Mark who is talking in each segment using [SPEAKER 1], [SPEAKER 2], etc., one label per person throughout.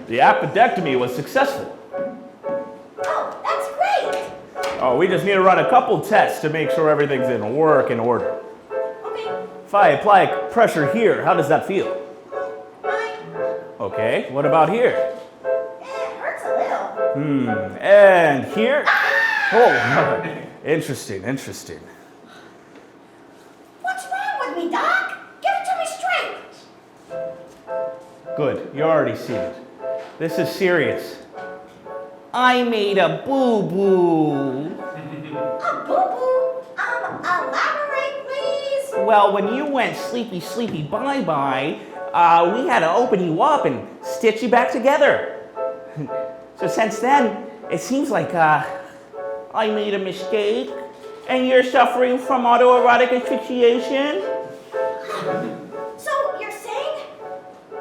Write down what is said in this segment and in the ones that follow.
[SPEAKER 1] The appendectomy was successful.
[SPEAKER 2] Oh, that's great!
[SPEAKER 1] Oh, we just need to run a couple tests to make sure everything's in working order.
[SPEAKER 2] Okay.
[SPEAKER 1] If I apply pressure here, how does that feel?
[SPEAKER 2] Fine.
[SPEAKER 1] Okay, what about here?
[SPEAKER 2] It hurts a little.
[SPEAKER 1] And here? Oh, interesting.
[SPEAKER 2] What's wrong with me, Doc? Give it to me straight.
[SPEAKER 1] Good, you already see it. This is serious. I made a boo-boo.
[SPEAKER 2] A boo-boo? Elaborate, please.
[SPEAKER 1] Well, when you went sleepy, bye-bye, we had to open you up and stitch you back together. So since then, it seems like I made a mistake, and you're suffering from autoerotic asphyxiation.
[SPEAKER 2] So you're saying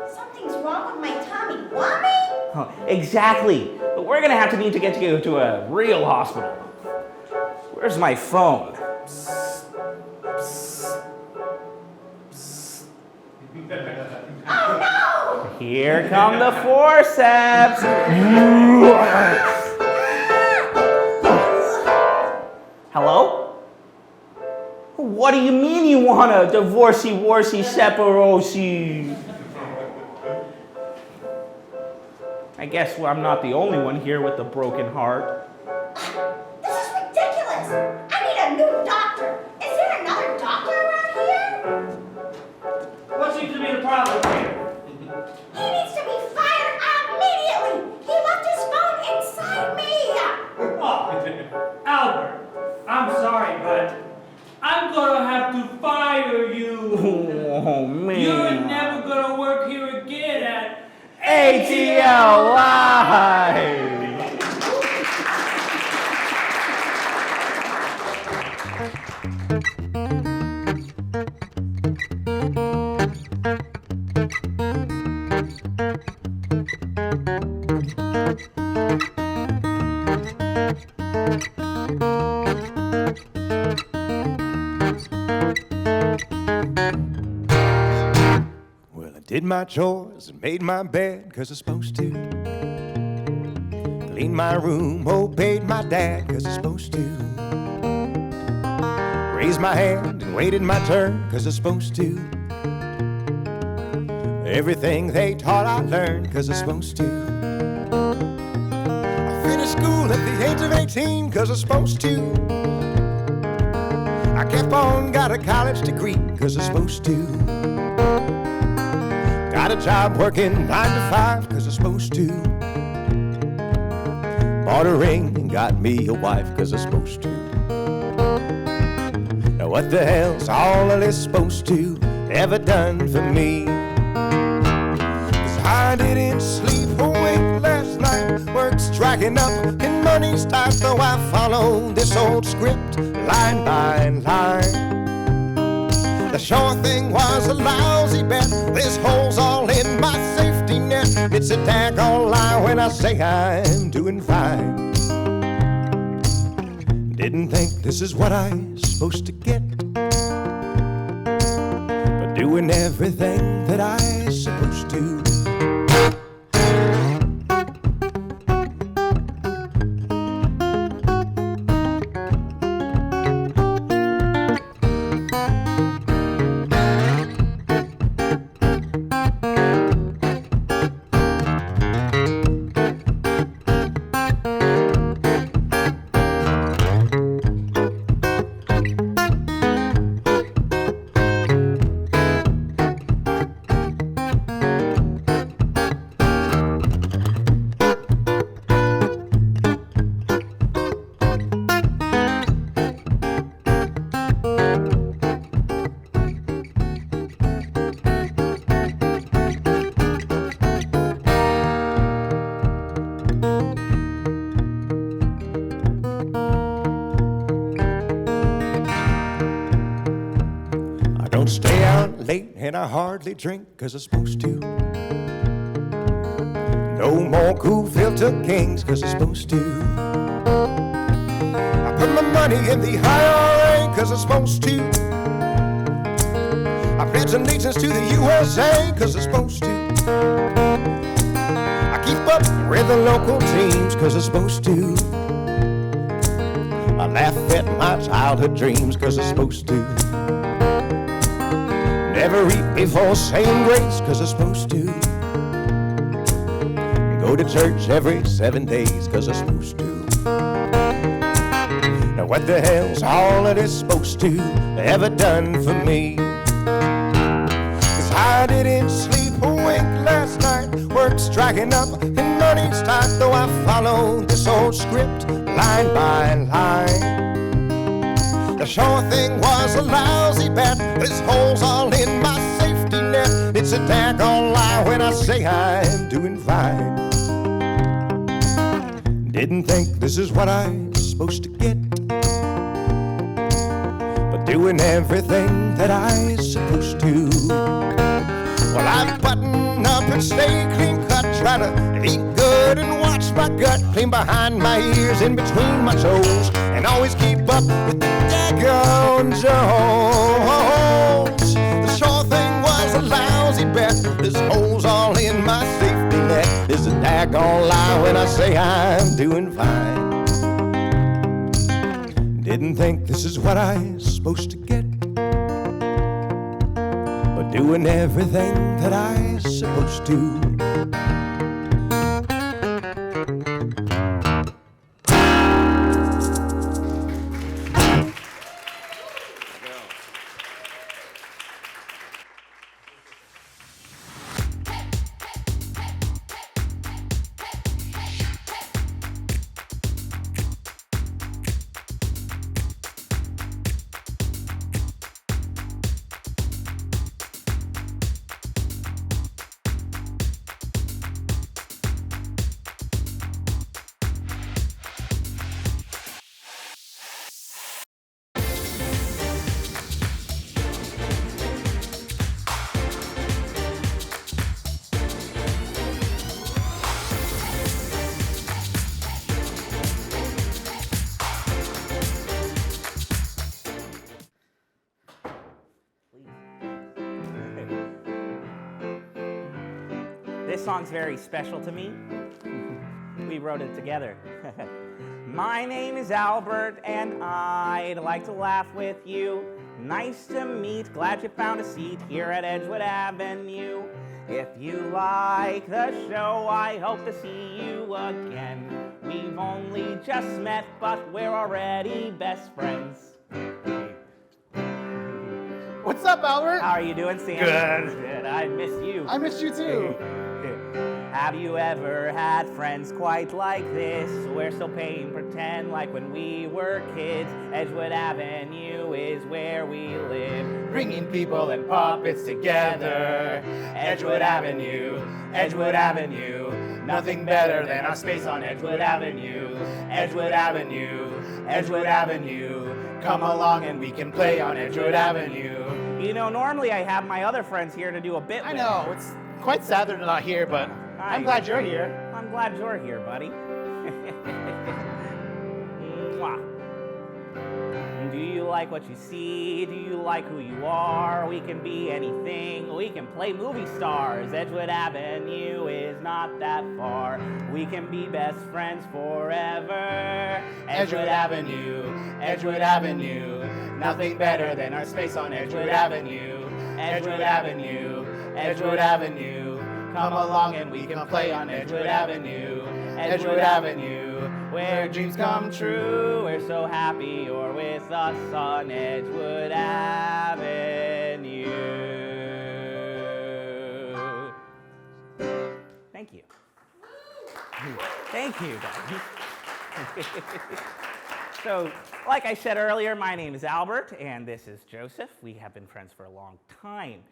[SPEAKER 2] something's wrong with my tummy? Wummy?
[SPEAKER 1] Oh, exactly. But we're gonna need to get you to a real hospital. Where's my phone?
[SPEAKER 2] Oh no!
[SPEAKER 1] Here come the forceps. Hello? What do you mean you want a divorcey-worsey separosi? I guess I'm not the only one here with a broken heart.
[SPEAKER 2] This is ridiculous! I need a new doctor! Is there another doctor around here?
[SPEAKER 3] What seems to be the problem here?
[SPEAKER 2] He needs to be fired immediately! He left his phone inside me!
[SPEAKER 3] Oh, Albert, I'm sorry, but I'm gonna have to fire you.
[SPEAKER 1] Oh, man.
[SPEAKER 3] You're never gonna work here again at
[SPEAKER 1] ATL Live!
[SPEAKER 4] Did my chores and made my bed 'cause I'm supposed to. Cleaned my room, obeyed my dad 'cause I'm supposed to. Raised my hand and waited my turn 'cause I'm supposed to. Everything they taught I learned 'cause I'm supposed to. I finished school at the age of 18 'cause I'm supposed to. I kept on, got a college degree 'cause I'm supposed to. Got a job working 9 to 5 'cause I'm supposed to. Bought a ring and got me a wife 'cause I'm supposed to. Now what the hell's all of this supposed to ever done for me? 'Cause I didn't sleep awake last night. Work's dragging up and money's tight, though I followed this old script line by line. The sure thing was a lousy bet. There's holes all in my safety net. It's a daggone lie when I say I'm doing fine. Didn't think this is what I'm supposed to get, but doing everything that I'm supposed to. Stay out late and I hardly drink 'cause I'm supposed to. No more cool filter kings 'cause I'm supposed to. I put my money in the IRA 'cause I'm supposed to. I pledge allegiance to the USA 'cause I'm supposed to. I keep up with the local teams, 'cause I'm supposed to. I laugh at my childhood dreams, 'cause I'm supposed to. Never eat before saying grace, 'cause I'm supposed to. Go to church every 7 days, 'cause I'm supposed to. Now what the hell's all of this supposed to ever done for me? 'Cause I didn't sleep a wink last night. Work's dragging up and money's tight, though I followed this old script line by line. The sure thing was a lousy bet. There's holes all in my safety net. It's a daggone lie when I say I'm doing fine. Didn't think this is what I'm supposed to get, but doing everything that I'm supposed to. Well, I button up and stay clean cut, try to eat good and watch my gut, clean behind my ears, in between my toes, and always keep up with the daggone Jones. The sure thing was a lousy bet. There's holes all in my safety net. It's a daggone lie when I say I'm doing fine. Didn't think this is what I'm supposed to get, but doing everything that I'm supposed to.
[SPEAKER 1] This song's very special to me. We wrote it together. My name is Albert, and I'd like to laugh with you. Nice to meet, glad you found a seat here at Edgewood Avenue. If you like the show, I hope to see you again. We've only just met, but we're already best friends.
[SPEAKER 5] What's up, Albert?
[SPEAKER 1] How are you doing, Sam? Good. I miss you.
[SPEAKER 5] I missed you too.
[SPEAKER 1] Have you ever had friends quite like this? We're still paying pretend like when we were kids. Edgewood Avenue is where we live, bringing people and puppets together. Edgewood Avenue, Edgewood Avenue, nothing better than our space on Edgewood Avenue. Edgewood Avenue, Edgewood Avenue, come along and we can play on Edgewood Avenue. You know, normally I have my other friends here to do a bit
[SPEAKER 5] I
[SPEAKER 1] with.
[SPEAKER 5] know, it's quite sad they're not here, but I'm glad you're here.
[SPEAKER 1] I'm glad you're here, buddy. Mwah. Do you like what you see? Do you like who you are? We can be anything. We can play movie stars. Edgewood Avenue is not that far. We can be best friends forever. Edgewood Avenue, Edgewood Avenue. Nothing better than our space on Edgewood Avenue. Edgewood Avenue, Edgewood Avenue. Come along and we can play on Edgewood Avenue. Edgewood Avenue, where dreams come true. We're so happy you're with us on Edgewood Avenue. Thank you. Thank you, guys. So, like I said earlier, my name is Albert, and this is Joseph. We have been friends for a long time.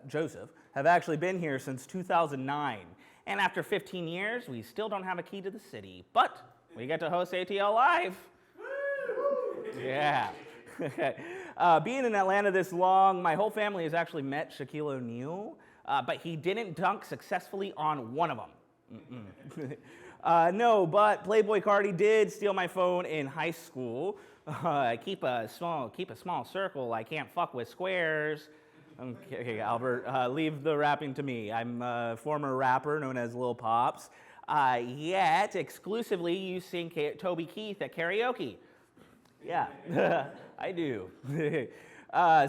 [SPEAKER 1] Joseph, have actually been here since 2009. And after 15 years, we still don't have a key to the city. But we get to host ATL Live. Yeah. Being in Atlanta this long, my whole family has actually met Shaquille O'Neal, but he didn't dunk successfully on one of them. No, but Playboy Cardi did steal my phone in high school. Keep a small circle. I can't fuck with squares. Okay, Albert, leave the rapping to me. I'm a former rapper known as Lil Pops. Yet, exclusively, you sing Toby Keith at karaoke. Yeah, I do.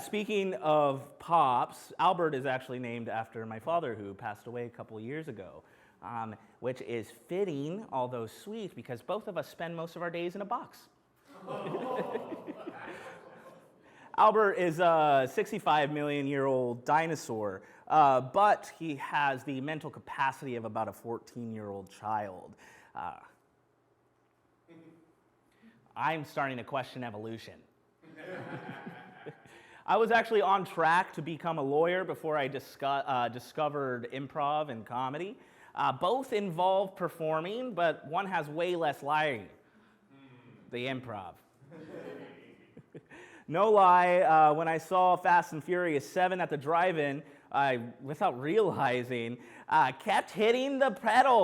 [SPEAKER 1] Speaking of Pops, Albert is actually named after my father, who passed away a couple years ago, which is fitting, although sweet, because both of us spend most of our days in a box. Albert is a 65 million year old dinosaur, but he has the mental capacity of about a 14-year-old child. I'm starting to question evolution. I was actually on track to become a lawyer before I discovered improv and comedy. Both involve performing, but one has way less lying. The improv. No lie, when I saw Fast and Furious 7 at the drive-in, I, without realizing, kept hitting the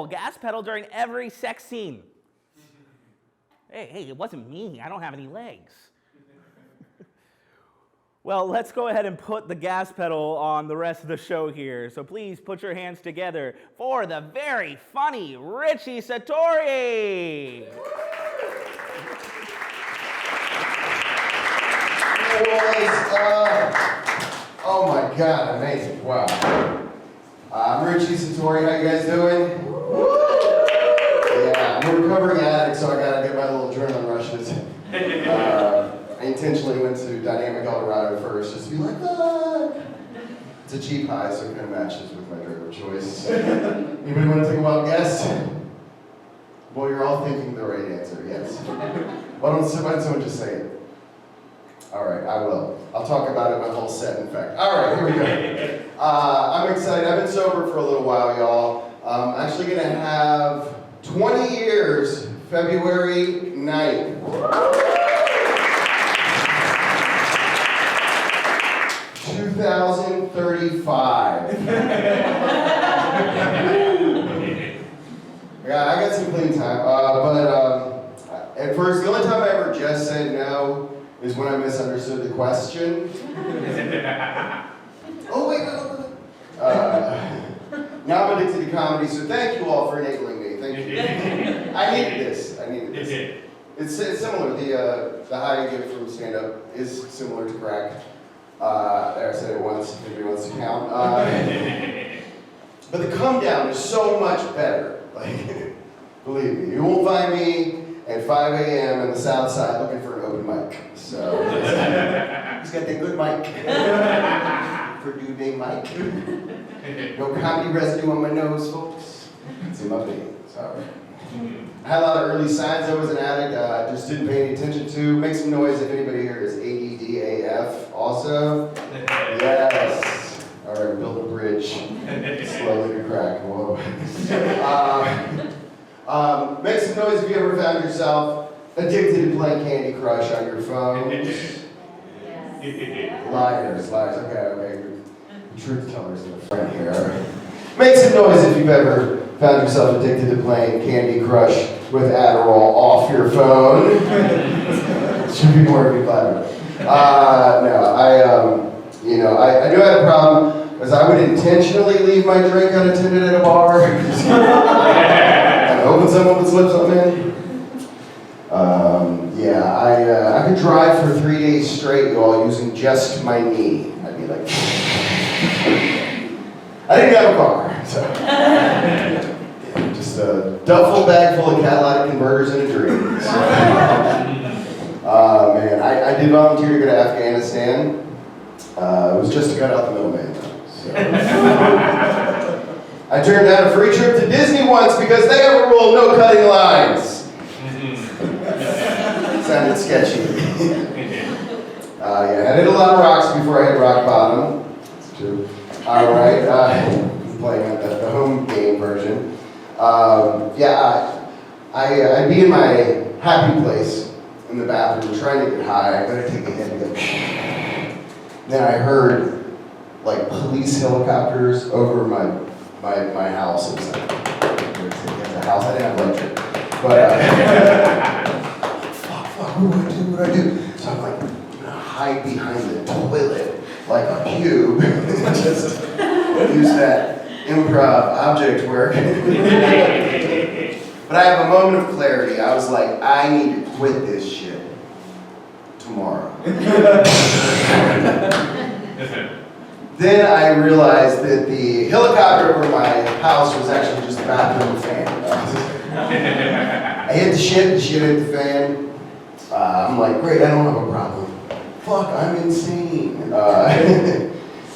[SPEAKER 1] gas pedal during every sex scene. Hey, it wasn't me. I don't have any legs. Well, let's go ahead and put the gas pedal on the rest of the show here. So please put your hands together for the very funny Richie Satori.
[SPEAKER 6] Oh my God, amazing, wow. I'm Richie Satori, how you guys doing? Yeah, I'm a recovering addict, so I gotta get my little adrenaline rushes. I intentionally went to Dynamic Colorado first, just to be like, ah. It's a cheap high, so it kind of matches with my drug of choice. Anybody want to take a wild guess? Well, you're all thinking the right answer, yes. Why don't someone just say it? All right, I will. I'll talk about it my whole set, in fact. All right, here we go. I'm excited. I've been sober for a little while, y'all. I'm actually going to have 20 years, February 9th. 2035. Yeah, I got some clean time. But at first, the only time I ever just said no is when I misunderstood the question. Oh, wait, no. Now I'm addicted to comedy, so thank you all for enabling me. Thank you. I needed this. It's similar. The high you get from stand-up is similar to crack. There, I said it once. Maybe wants to count. But the come down is so much better. Like, believe me, you won't find me at 5 a.m. in the South Side looking for an open mic. So he's got that good mic. For dude named Mike. No comedy residue on my nose, folks. It's in my veins. Sorry. I had a lot of early signs I was an addict. Just didn't pay any attention to. Make some noise if anybody here is ADDAF also. Yes. All right, build a bridge. Slowly to crack. Whoa. Make some noise if you ever found yourself addicted to playing Candy Crush on your phone. Liars. Okay. Truth tellers in the front here. Make some noise if you've ever found yourself addicted to playing Candy Crush with Adderall off your phone. Should be more of you glad. I knew I had a problem because I would intentionally leave my drink unattended at a bar. And hoping someone would slip something in. I could drive for 3 days straight, y'all, using just my knee. I'd be like, I didn't have a car, so just a duffel bag full of catalytic converters and a dream. So, I did volunteer to go to Afghanistan. It was just to cut out the middleman, though. So. I turned down a free trip to Disney once because they have a rule: no cutting lines. Sounded sketchy. I hit a lot of rocks before I hit rock bottom. That's true. All right, playing the home game version. I'd be in my happy place in the bathroom trying to get high. I gotta take a hit and go. Then I heard like police helicopters over my house. It was like, it's a house. I didn't have electric, but fuck, what do I do? So I'm like, I'm gonna hide behind the toilet like a cube. Just use that improv object work. But I have a moment of clarity. I was like, I need to quit this shit tomorrow. Then I realized that the helicopter over my house was actually just a bathroom fan. I hit the shit hit the fan. I'm like, great, I don't have a problem. Fuck, I'm insane.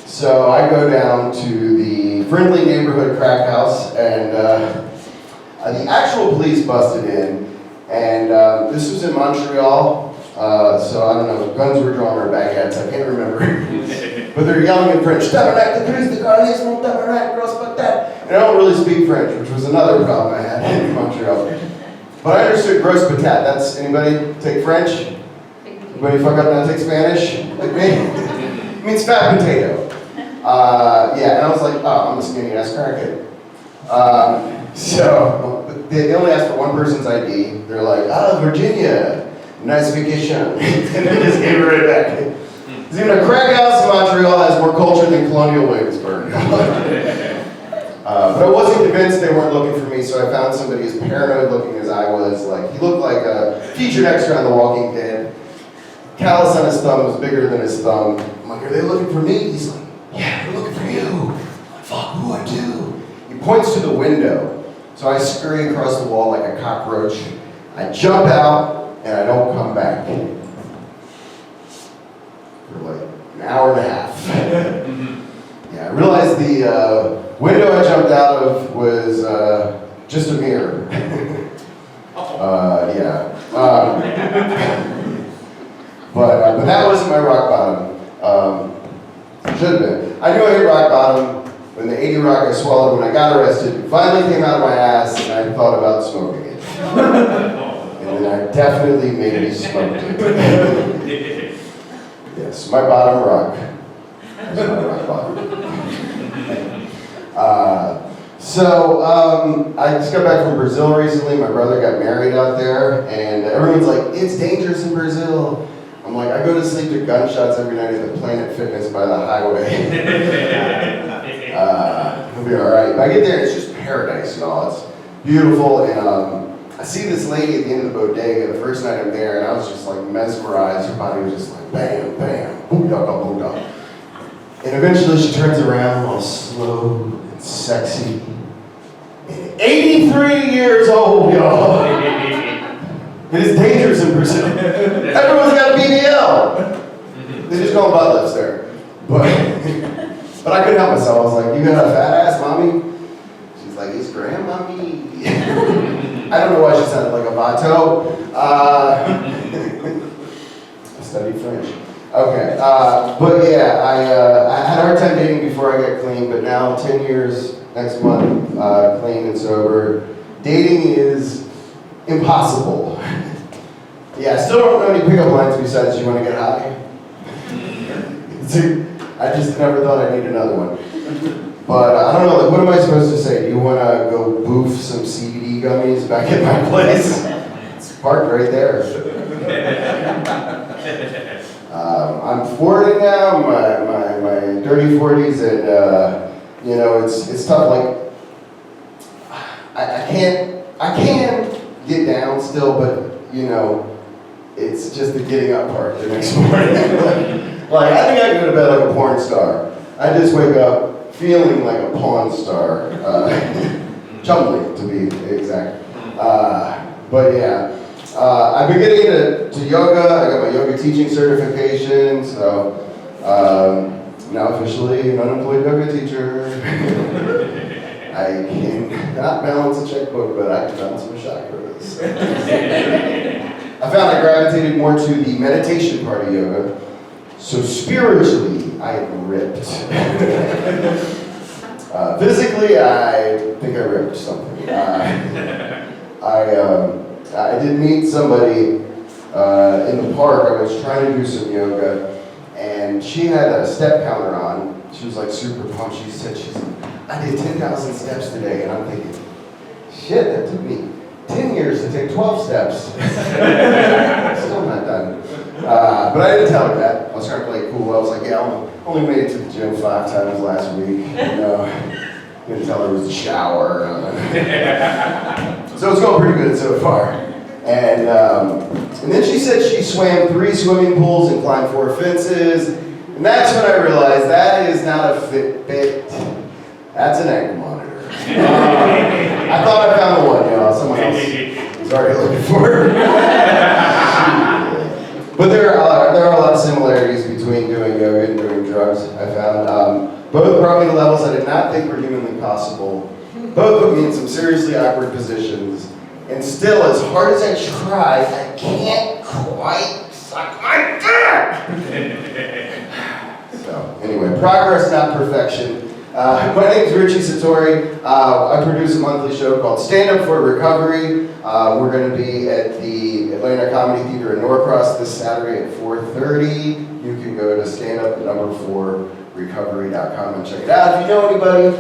[SPEAKER 6] So I go down to the friendly neighborhood crack house, and the actual police busted in, and this was in Montreal, so I don't know, guns were drawn or baguettes, I can't remember. But they're yelling in French, tabarnak de Christ, de Carlis, mon tabarnak, grosse patate. And I don't really speak French, which was another problem I had in Montreal. But I understood grosse patate. That's, anybody take French? Anybody fuck up and not take Spanish? Like me? It means fat potato. Yeah, and I was like, oh, I'm a skinny ass crackhead. So they only asked for one person's ID. They're like, Virginia, nice vacation. And they just gave it right back. Because even a crack house in Montreal has more culture than Colonial Williamsburg. But I wasn't convinced they weren't looking for me, so I found somebody as paranoid looking as I was. Like, he looked like a featured extra on The Walking Dead. Callus on his thumb was bigger than his thumb. I'm like, are they looking for me? He's like, yeah, they're looking for you. I'm like, fuck, who do I do? He points to the window. So I scurry across the wall like a cockroach. I jump out, and I don't come back. For like an hour and a half. Yeah, I realized the window I jumped out of was just a mirror. Yeah. But that wasn't my rock bottom. Should have been. I knew I hit rock bottom when the 80 rock I swallowed when I got arrested finally came out of my ass and I thought about smoking it. And then I definitely maybe smoked it. Yes, my bottom rock. That's my rock bottom. I just got back from Brazil recently. My brother got married out there, and everyone's like, it's dangerous in Brazil. I'm like, I go to sleep to gunshots every night at the Planet Fitness by the highway. It'll be all right. But I get there, and it's just paradise, y'all. It's beautiful, and I see this lady at the end of the bodega the first night I'm there, and I was just like mesmerized. Her body was just like bam, bam, boom-da, boom-da. And eventually she turns around all slow and sexy. And 83 years old, y'all. It is dangerous in Brazil. Everyone's got a BBL. They just call them butt lifts there. But I couldn't help myself. I was like, you got a fat ass, mommy? She's like, it's grandmommy. I don't know why she sounded like a vato. I studied French. Okay, but yeah, I had a hard time dating before I got clean, but now 10 years next month, clean and sober. Dating is impossible. Yeah, I still don't know any pickup lines besides you want to get high. I just never thought I'd need another one. But I don't know, like, what am I supposed to say? Do you want to go boof some CBD gummies back at my place? It's parked right there. I'm 40 now, my dirty 40s, and you know, it's tough. Like, I can get down still, but you know, it's just the getting up part the next morning. Like, I think I can go to bed like a porn star. I just wake up feeling like a pawn star, chumbly to be exact. But yeah. I've been getting into yoga. I got my yoga teaching certification, so now officially an unemployed yoga teacher. I cannot balance a checkbook, but I can balance my chakras. I found I gravitated more to the meditation part of yoga, so spiritually I am ripped. Physically, I think I ripped something. I did meet somebody in the park. I was trying to do some yoga, and she had a step counter on. She was like super pumped. She said, I did 10,000 steps today, and I'm thinking, shit, that took me 10 years to take 12 steps. Still not done. But I didn't tell her that. I was trying to play it cool. I was like, yeah, I'm Only made it to the gym 5 times last week. Couldn't tell there was a shower. So it's going pretty good so far. And then she said she swam 3 swimming pools and climbed 4 fences. And that's when I realized that is not a Fitbit. That's an ankle monitor. I thought I found the one, someone else was already looking for it. But there are a lot of similarities between doing yoga and doing drugs, I found. Both brought me to levels I did not think were humanly possible. Both put me in some seriously awkward positions. And still, as hard as I try, I can't quite suck my dick! So, anyway, progress, not perfection. My name is Richie Satori. I produce a monthly show called Stand Up for Recovery. We're going to be at the Atlanta Comedy Theater in Norcross this Saturday at 4:30. You can go to standup4recovery.com and check it out. If you know anybody,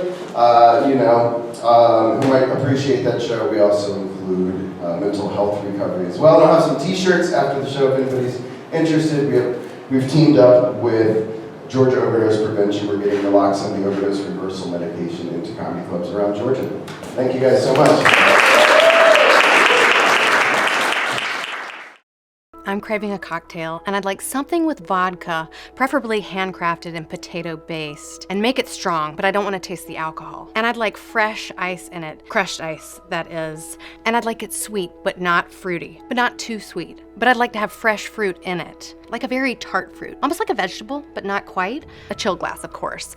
[SPEAKER 6] who might appreciate that show, we also include mental health recovery as well. I'll have some t-shirts after the show if anybody's interested. We've teamed up with Georgia Overdose Prevention. We're getting naloxone, the overdose reversal medication, into comedy clubs around Georgia. Thank you guys so much.
[SPEAKER 7] I'm craving a cocktail, and I'd like something with vodka, preferably handcrafted and potato-based. And make it strong, but I don't want to taste the alcohol. And I'd like fresh ice in it, crushed ice, that is. And I'd like it sweet, but not fruity, but not too sweet. But I'd like to have fresh fruit in it, like a very tart fruit, almost like a vegetable, but not quite. A chill glass, of course.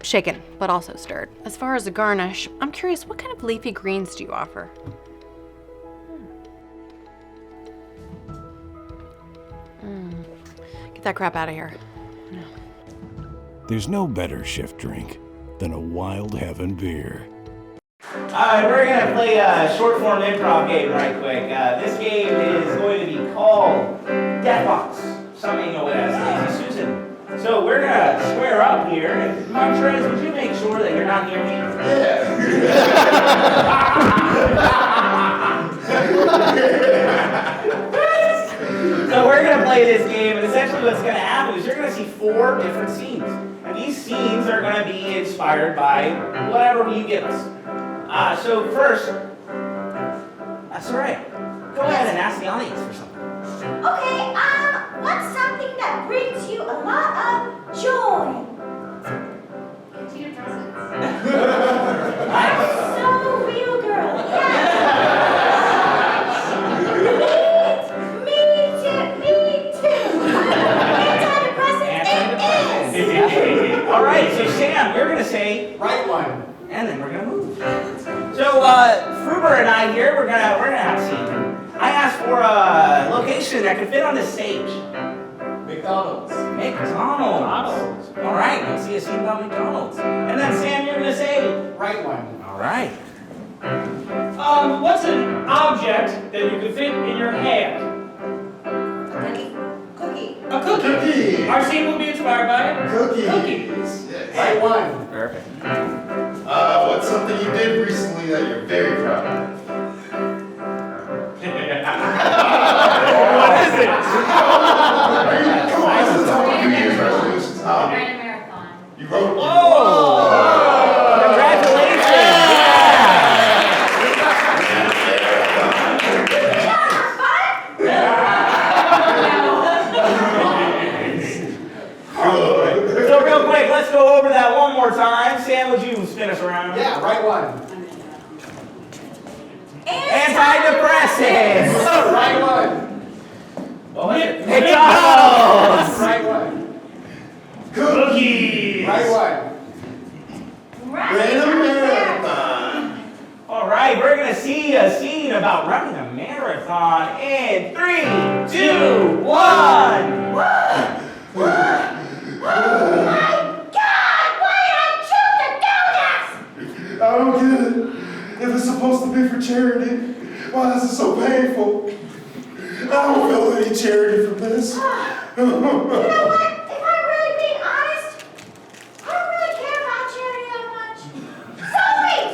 [SPEAKER 7] Shaken, but also stirred. As far as a garnish, I'm curious, what kind of leafy greens do you offer? Get that crap out of here. No.
[SPEAKER 8] There's no better shift drink than a Wild Heaven beer.
[SPEAKER 1] We're going to play a short form improv game right quick. This game is going to be called Death Box. Some may know it as Lazy Susan. So we're going to square up here. And Montrez, would you make sure that you're not near me? So we're going to play this game, and essentially what's going to happen is you're going to see 4 different scenes. And these scenes are going to be inspired by whatever you give us. So first, Soraya, go ahead and ask the audience for something.
[SPEAKER 2] Okay, what's something that brings you a lot of joy?
[SPEAKER 9] Cheetah dresses.
[SPEAKER 2] That's so real, girl. Yes. Me too. Antidepressant, it is.
[SPEAKER 1] All right, so Sam, you're going to say
[SPEAKER 5] Right one.
[SPEAKER 1] and then we're gonna move. So Fruber and I here, we're gonna have a scene. I asked for a location that could fit on this stage.
[SPEAKER 5] McDonald's.
[SPEAKER 1] McDonald's. All right, let's see a scene about McDonald's. And then Sam, you're gonna say
[SPEAKER 5] Right one.
[SPEAKER 1] all right.
[SPEAKER 3] What's an object that you could fit in your hand?
[SPEAKER 2] Cookie.
[SPEAKER 3] A cookie. Our scene will be inspired by
[SPEAKER 10] Cookies.
[SPEAKER 3] cookies.
[SPEAKER 10] Yes.
[SPEAKER 5] Right one.
[SPEAKER 1] Perfect.
[SPEAKER 10] What's something you did recently that you're very proud of?
[SPEAKER 3] What is it?
[SPEAKER 10] Come on, this is top of New Year's resolutions.
[SPEAKER 9] Ran a marathon.
[SPEAKER 10] You wrote.
[SPEAKER 1] Oh! Congratulations! So real quick, let's go over that one more time. Sam, would you spin us around?
[SPEAKER 5] Yeah, right one.
[SPEAKER 1] Antidepressants!
[SPEAKER 5] Right one.
[SPEAKER 1] What was it? McDonald's!
[SPEAKER 5] Right one.
[SPEAKER 3] Cookies.
[SPEAKER 5] Right one.
[SPEAKER 10] Ran a marathon.
[SPEAKER 1] All right, we're going to see a scene about running a marathon in 3, 2, 1.
[SPEAKER 2] Oh my God! Why did I choose to do this?
[SPEAKER 10] I don't get it. If it's supposed to be for charity, why is it so painful? I don't feel any charity from this.
[SPEAKER 2] You know what? If I'm really being honest, I don't really care about charity that much.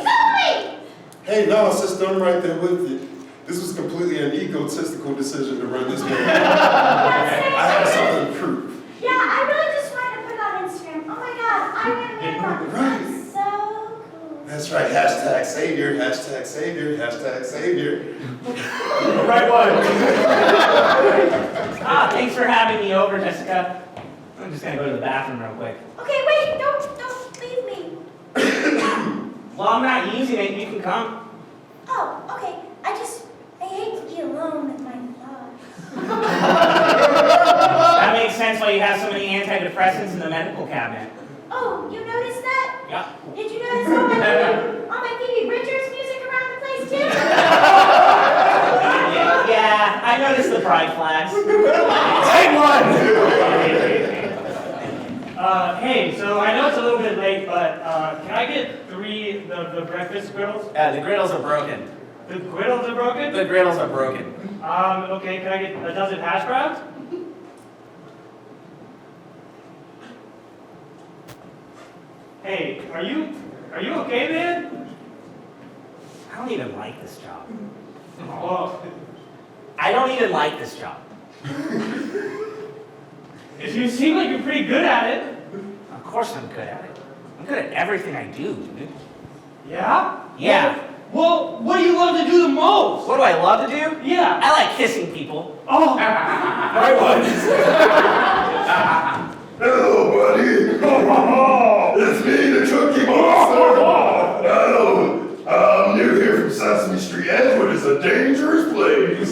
[SPEAKER 2] Zoe!
[SPEAKER 10] Hey, no, sister, I'm right there with you. This was completely an egotistical decision to run this marathon. I have something to prove.
[SPEAKER 2] Yeah, I really just wanted to put it on Instagram.
[SPEAKER 10] That's right, hashtag savior, hashtag savior, hashtag savior.
[SPEAKER 1] Right one. Thanks for having me over, Jessica. I'm just gonna go to the bathroom real quick.
[SPEAKER 2] Okay, wait, don't leave me.
[SPEAKER 1] Well, I'm not using it. You can come.
[SPEAKER 2] Oh, okay. I hate to be alone with my thoughts.
[SPEAKER 1] That makes sense why you have so many antidepressants in the medical cabinet.
[SPEAKER 2] Oh, you noticed that?
[SPEAKER 1] Yeah.
[SPEAKER 2] Did you notice all my Phoebe Bridgers music around the place too?
[SPEAKER 1] Yeah, I noticed the pride flags.
[SPEAKER 5] Take one!
[SPEAKER 3] Hey, so I know it's a little bit late, but can I get 3 the breakfast griddles?
[SPEAKER 1] The griddles are broken.
[SPEAKER 3] The griddles are broken?
[SPEAKER 1] The griddles are broken.
[SPEAKER 3] Okay, can I get a dozen hash browns? Hey, are you okay, man?
[SPEAKER 1] I don't even like this job.
[SPEAKER 3] Oh,
[SPEAKER 1] I don't even like this job.
[SPEAKER 3] you seem like you're pretty good at it.
[SPEAKER 1] Of course I'm good at it. I'm good at everything I do, dude.
[SPEAKER 3] Yeah?
[SPEAKER 1] Yeah.
[SPEAKER 3] Well, what do you love to do the most?
[SPEAKER 1] What do I love to do?
[SPEAKER 3] Yeah.
[SPEAKER 1] I like kissing people.
[SPEAKER 3] Oh.
[SPEAKER 1] Right one.
[SPEAKER 10] Hello, buddy. It's me, the Cookie Monster. Hello. I'm new here from Sesame Street. Edgewood is a dangerous place.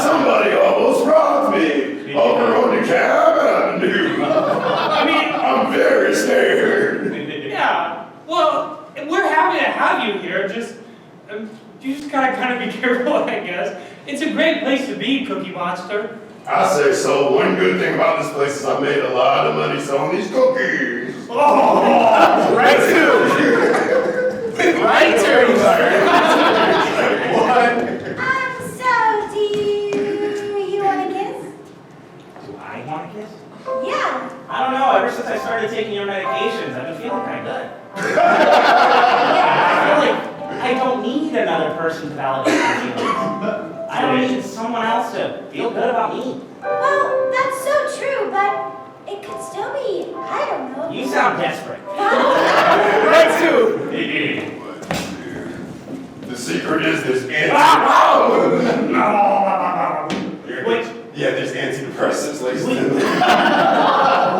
[SPEAKER 10] Somebody almost robbed me over on the Cab Avenue.
[SPEAKER 3] I mean,
[SPEAKER 10] I'm very scared.
[SPEAKER 3] yeah. Well, we're happy to have you here. Just, you just gotta kind of be careful, I guess. It's a great place to be, Cookie Monster.
[SPEAKER 10] I say so. One good thing about this place is I made a lot of money selling these cookies.
[SPEAKER 3] Oh,
[SPEAKER 1] Right to. Right to.
[SPEAKER 10] What?
[SPEAKER 2] So do you want a kiss?
[SPEAKER 1] Do I want a kiss?
[SPEAKER 2] Yeah.
[SPEAKER 1] I don't know. Ever since I started taking your medications, I've been feeling kind of good. I feel like I don't need another person to validate my feelings. I don't need someone else to feel good about me.
[SPEAKER 2] Well, that's so true, but it could still be, I don't know.
[SPEAKER 1] You sound desperate.
[SPEAKER 10] Right too. The secret is this
[SPEAKER 3] Wait.
[SPEAKER 10] Yeah, there's antidepressants laced in them.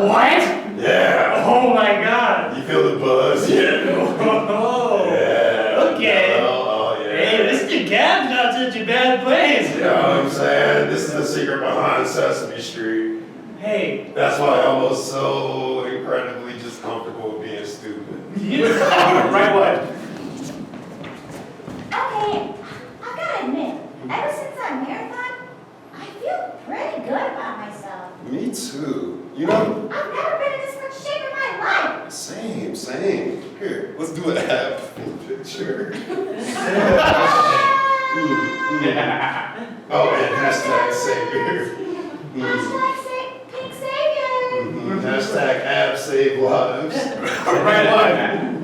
[SPEAKER 3] What?
[SPEAKER 10] Yeah.
[SPEAKER 3] Oh my God.
[SPEAKER 10] You feel the buzz? Yeah.
[SPEAKER 3] Oh.
[SPEAKER 10] Yeah.
[SPEAKER 3] Okay.
[SPEAKER 10] Oh, yeah.
[SPEAKER 3] Hey, Mr. Cab's not such a bad place.
[SPEAKER 10] You know what I'm saying? This is the secret behind Sesame Street.
[SPEAKER 3] Hey.
[SPEAKER 10] That's why I'm almost so incredibly just comfortable with being stupid.
[SPEAKER 3] Right what?
[SPEAKER 2] Okay, I've got to admit, ever since I marathon, I feel pretty good about myself.
[SPEAKER 10] Me too. You know?
[SPEAKER 2] I've never been in this much shape in my life.
[SPEAKER 10] Same. Here, let's do a half picture. Oh, and hashtag savior.
[SPEAKER 2] Hashtag pink savior.
[SPEAKER 10] Hashtag ab save lives.
[SPEAKER 3] Right one.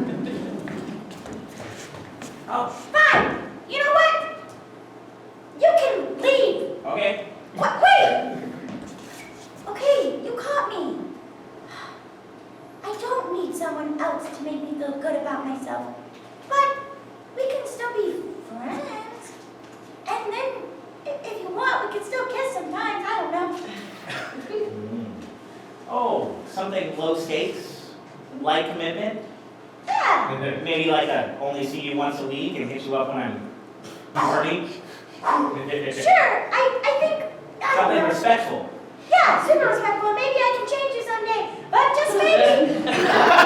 [SPEAKER 1] Oh,
[SPEAKER 2] Fine. You know what? You can leave.
[SPEAKER 1] okay.
[SPEAKER 2] What? Wait. Okay, you caught me. I don't need someone else to make me feel good about myself. But we can still be friends. And then, if you want, we can still kiss sometimes. I don't know.
[SPEAKER 1] Oh, something low stakes? Light commitment?
[SPEAKER 2] Yeah.
[SPEAKER 1] Maybe like a only see you once a week and hit you up when I'm partying?
[SPEAKER 2] Sure. I think. I don't
[SPEAKER 1] Something
[SPEAKER 2] know.
[SPEAKER 1] respectful.
[SPEAKER 2] Yeah, super respectful. Maybe I can change you someday. But just maybe.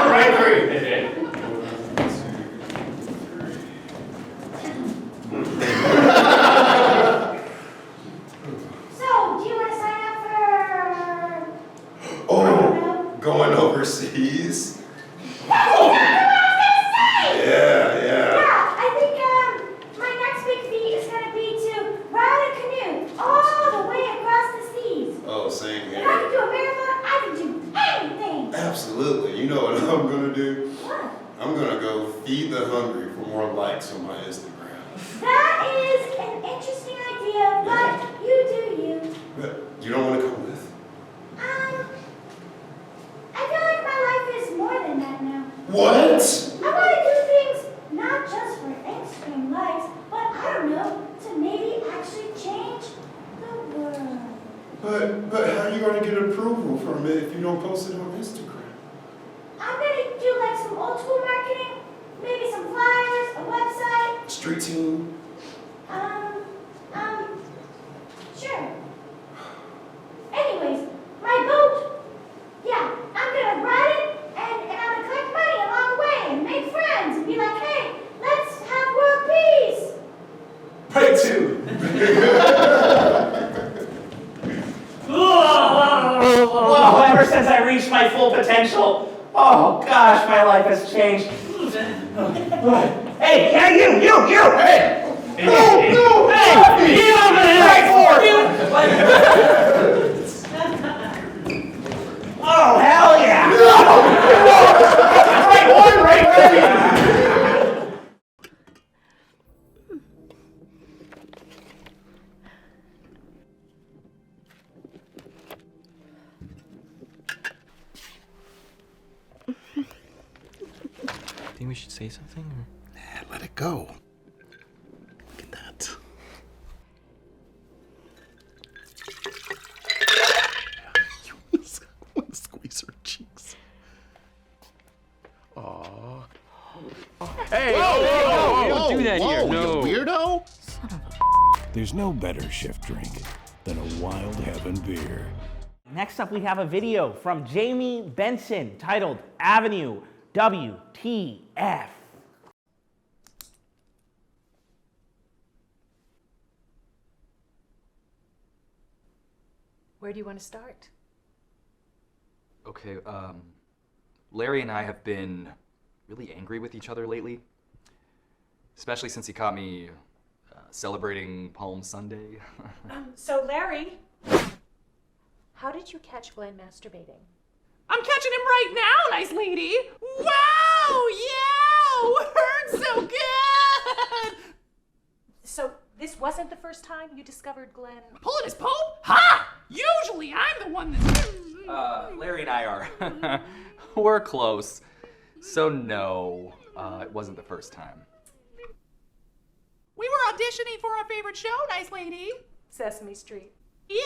[SPEAKER 1] Right through.
[SPEAKER 2] So, do you want to sign up for?
[SPEAKER 10] Oh, going overseas?
[SPEAKER 2] That's exactly what I was gonna say.
[SPEAKER 10] Yeah.
[SPEAKER 2] Yeah, I think my next big feat is gonna be to ride a canoe all the way across the seas.
[SPEAKER 10] Oh, same
[SPEAKER 2] If I
[SPEAKER 10] here.
[SPEAKER 2] can do a marathon, I can do anything.
[SPEAKER 10] Absolutely. You know what I'm gonna do?
[SPEAKER 2] What?
[SPEAKER 10] I'm gonna go feed the hungry for more likes on my Instagram.
[SPEAKER 2] That is an interesting idea, but you do you.
[SPEAKER 10] But you don't want to come with?
[SPEAKER 2] I feel like my life is more than that now.
[SPEAKER 10] What?
[SPEAKER 2] I want to do things
[SPEAKER 10] But how are you going to get approval from it if you don't post it on Instagram?
[SPEAKER 2] I'm gonna do like some old school marketing, maybe some flyers, a website.
[SPEAKER 10] Street team?
[SPEAKER 2] Sure. Anyways, my boat. Yeah, I'm gonna ride it and I'm gonna collect money along the way and make friends and be like, hey, let's have world peace.
[SPEAKER 10] Pray to.
[SPEAKER 1] Oh, ever since I reached my full potential, oh gosh, my life has changed. Hey, yeah, you! Hey! No! Hey! You over there! Right Oh, hell yeah! Right one, right there!
[SPEAKER 11] Think we should say something? Or?
[SPEAKER 5] Nah, let it go. Look at that. You want to squeeze her cheeks. Aww.
[SPEAKER 11] Hey! Whoa, don't do that here. No.
[SPEAKER 5] You weirdo!
[SPEAKER 8] There's no better shift drink than a Wild Heaven beer.
[SPEAKER 1] Next up, we have a video from Jamie Benson titled Avenue WTF.
[SPEAKER 12] Where do you want to start?
[SPEAKER 11] Okay, Larry and I have been really angry with each other lately. Especially since he caught me celebrating Palm Sunday.
[SPEAKER 12] So Larry, how did you catch Glenn masturbating?
[SPEAKER 13] I'm catching him right now, nice lady. Wow, yeah, hurts so good.
[SPEAKER 12] So this wasn't the first time you discovered Glenn?
[SPEAKER 13] Pulling his pope? Ha! Usually I'm the one that's...
[SPEAKER 11] Larry and I are. We're close. So no, it wasn't the first time.
[SPEAKER 13] We were auditioning for our favorite show, nice lady.
[SPEAKER 12] Sesame Street.
[SPEAKER 13] Yay!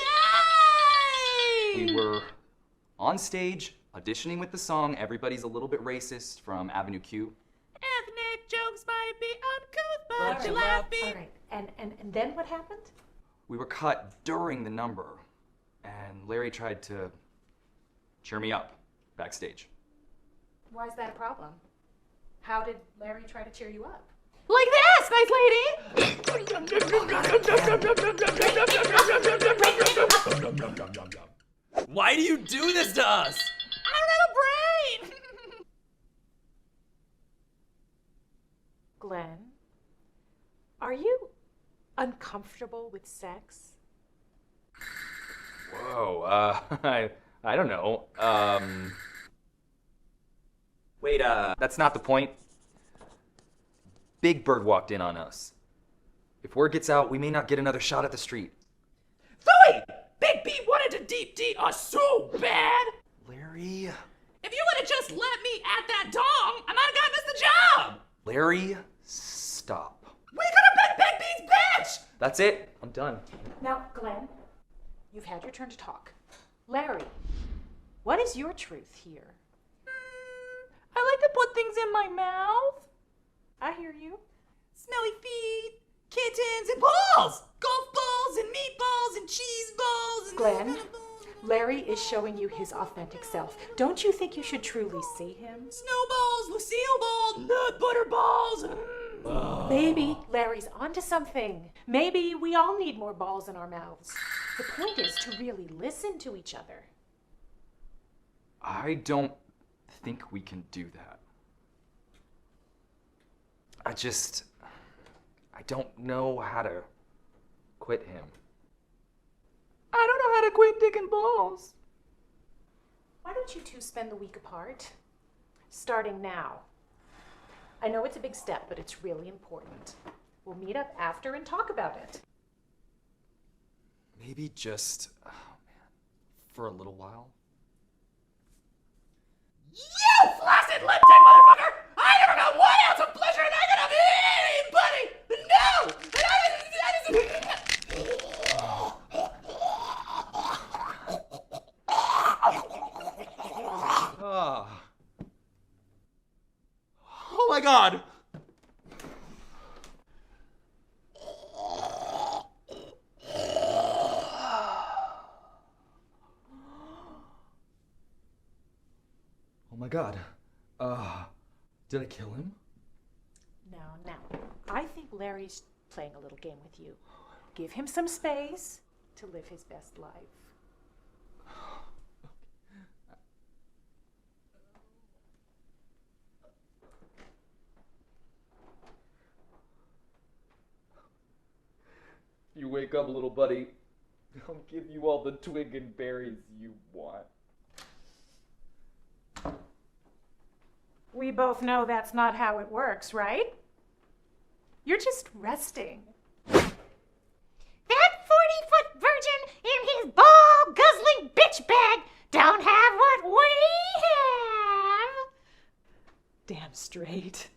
[SPEAKER 11] We were on stage, auditioning with the song Everybody's a Little Bit Racist from Avenue Q.
[SPEAKER 13] Ethnic jokes might be uncouth, but
[SPEAKER 12] All
[SPEAKER 13] you
[SPEAKER 12] right,
[SPEAKER 13] laugh me.
[SPEAKER 12] all right. And then what happened?
[SPEAKER 11] We were cut during the number, and Larry tried to cheer me up backstage.
[SPEAKER 12] Why is that a problem? How did Larry try to cheer you up?
[SPEAKER 13] Like this, nice lady.
[SPEAKER 11] Why do you do this to us?
[SPEAKER 13] I don't have a brain.
[SPEAKER 12] Glenn, are you uncomfortable with sex?
[SPEAKER 11] Whoa, I don't know. Wait, that's not the point. Big Bird walked in on us. If word gets out, we may not get another shot at the street.
[SPEAKER 13] Philly! Big B wanted to deep D us so bad!
[SPEAKER 11] Larry?
[SPEAKER 13] If you would have just let me at that dong, I might have gotten us the job!
[SPEAKER 11] Larry, stop.
[SPEAKER 13] We could have been Big B's bitch!
[SPEAKER 11] That's it. I'm done.
[SPEAKER 12] Now, Glenn, you've had your turn to talk. Larry, what is your truth here?
[SPEAKER 13] I like to put things in my mouth.
[SPEAKER 12] I hear you.
[SPEAKER 13] Smelly feet, kittens, and balls! Golf balls and meatballs and cheese balls and...
[SPEAKER 12] Glenn, Larry is showing you his authentic self. Don't you think you should truly see him?
[SPEAKER 13] Snowballs, Lucille balls, nut butter balls.
[SPEAKER 12] Maybe Larry's onto something. Maybe we all need more balls in our mouths. The point is to really listen to each other.
[SPEAKER 11] I don't think we can do that. I don't know how to quit him.
[SPEAKER 13] I don't know how to quit dicking balls.
[SPEAKER 12] Why don't you two spend the week apart? Starting now. I know it's a big step, but it's really important. We'll meet up after and talk about it.
[SPEAKER 11] Maybe just, for a little while.
[SPEAKER 13] You flaccid lip-tick motherfucker! I never got 1 ounce of pleasure negative of anybody! No!
[SPEAKER 11] my God! Oh my God. Did I kill him?
[SPEAKER 12] Now, I think Larry's playing a little game with you. Give him some space to live his best life.
[SPEAKER 11] You wake up, little buddy. I'll give you all the twig and berries you want.
[SPEAKER 12] We both know that's not how it works, right? You're just resting.
[SPEAKER 2] That 40-foot virgin in his ball-guzzling bitch bag don't have what we have.
[SPEAKER 12] Damn straight.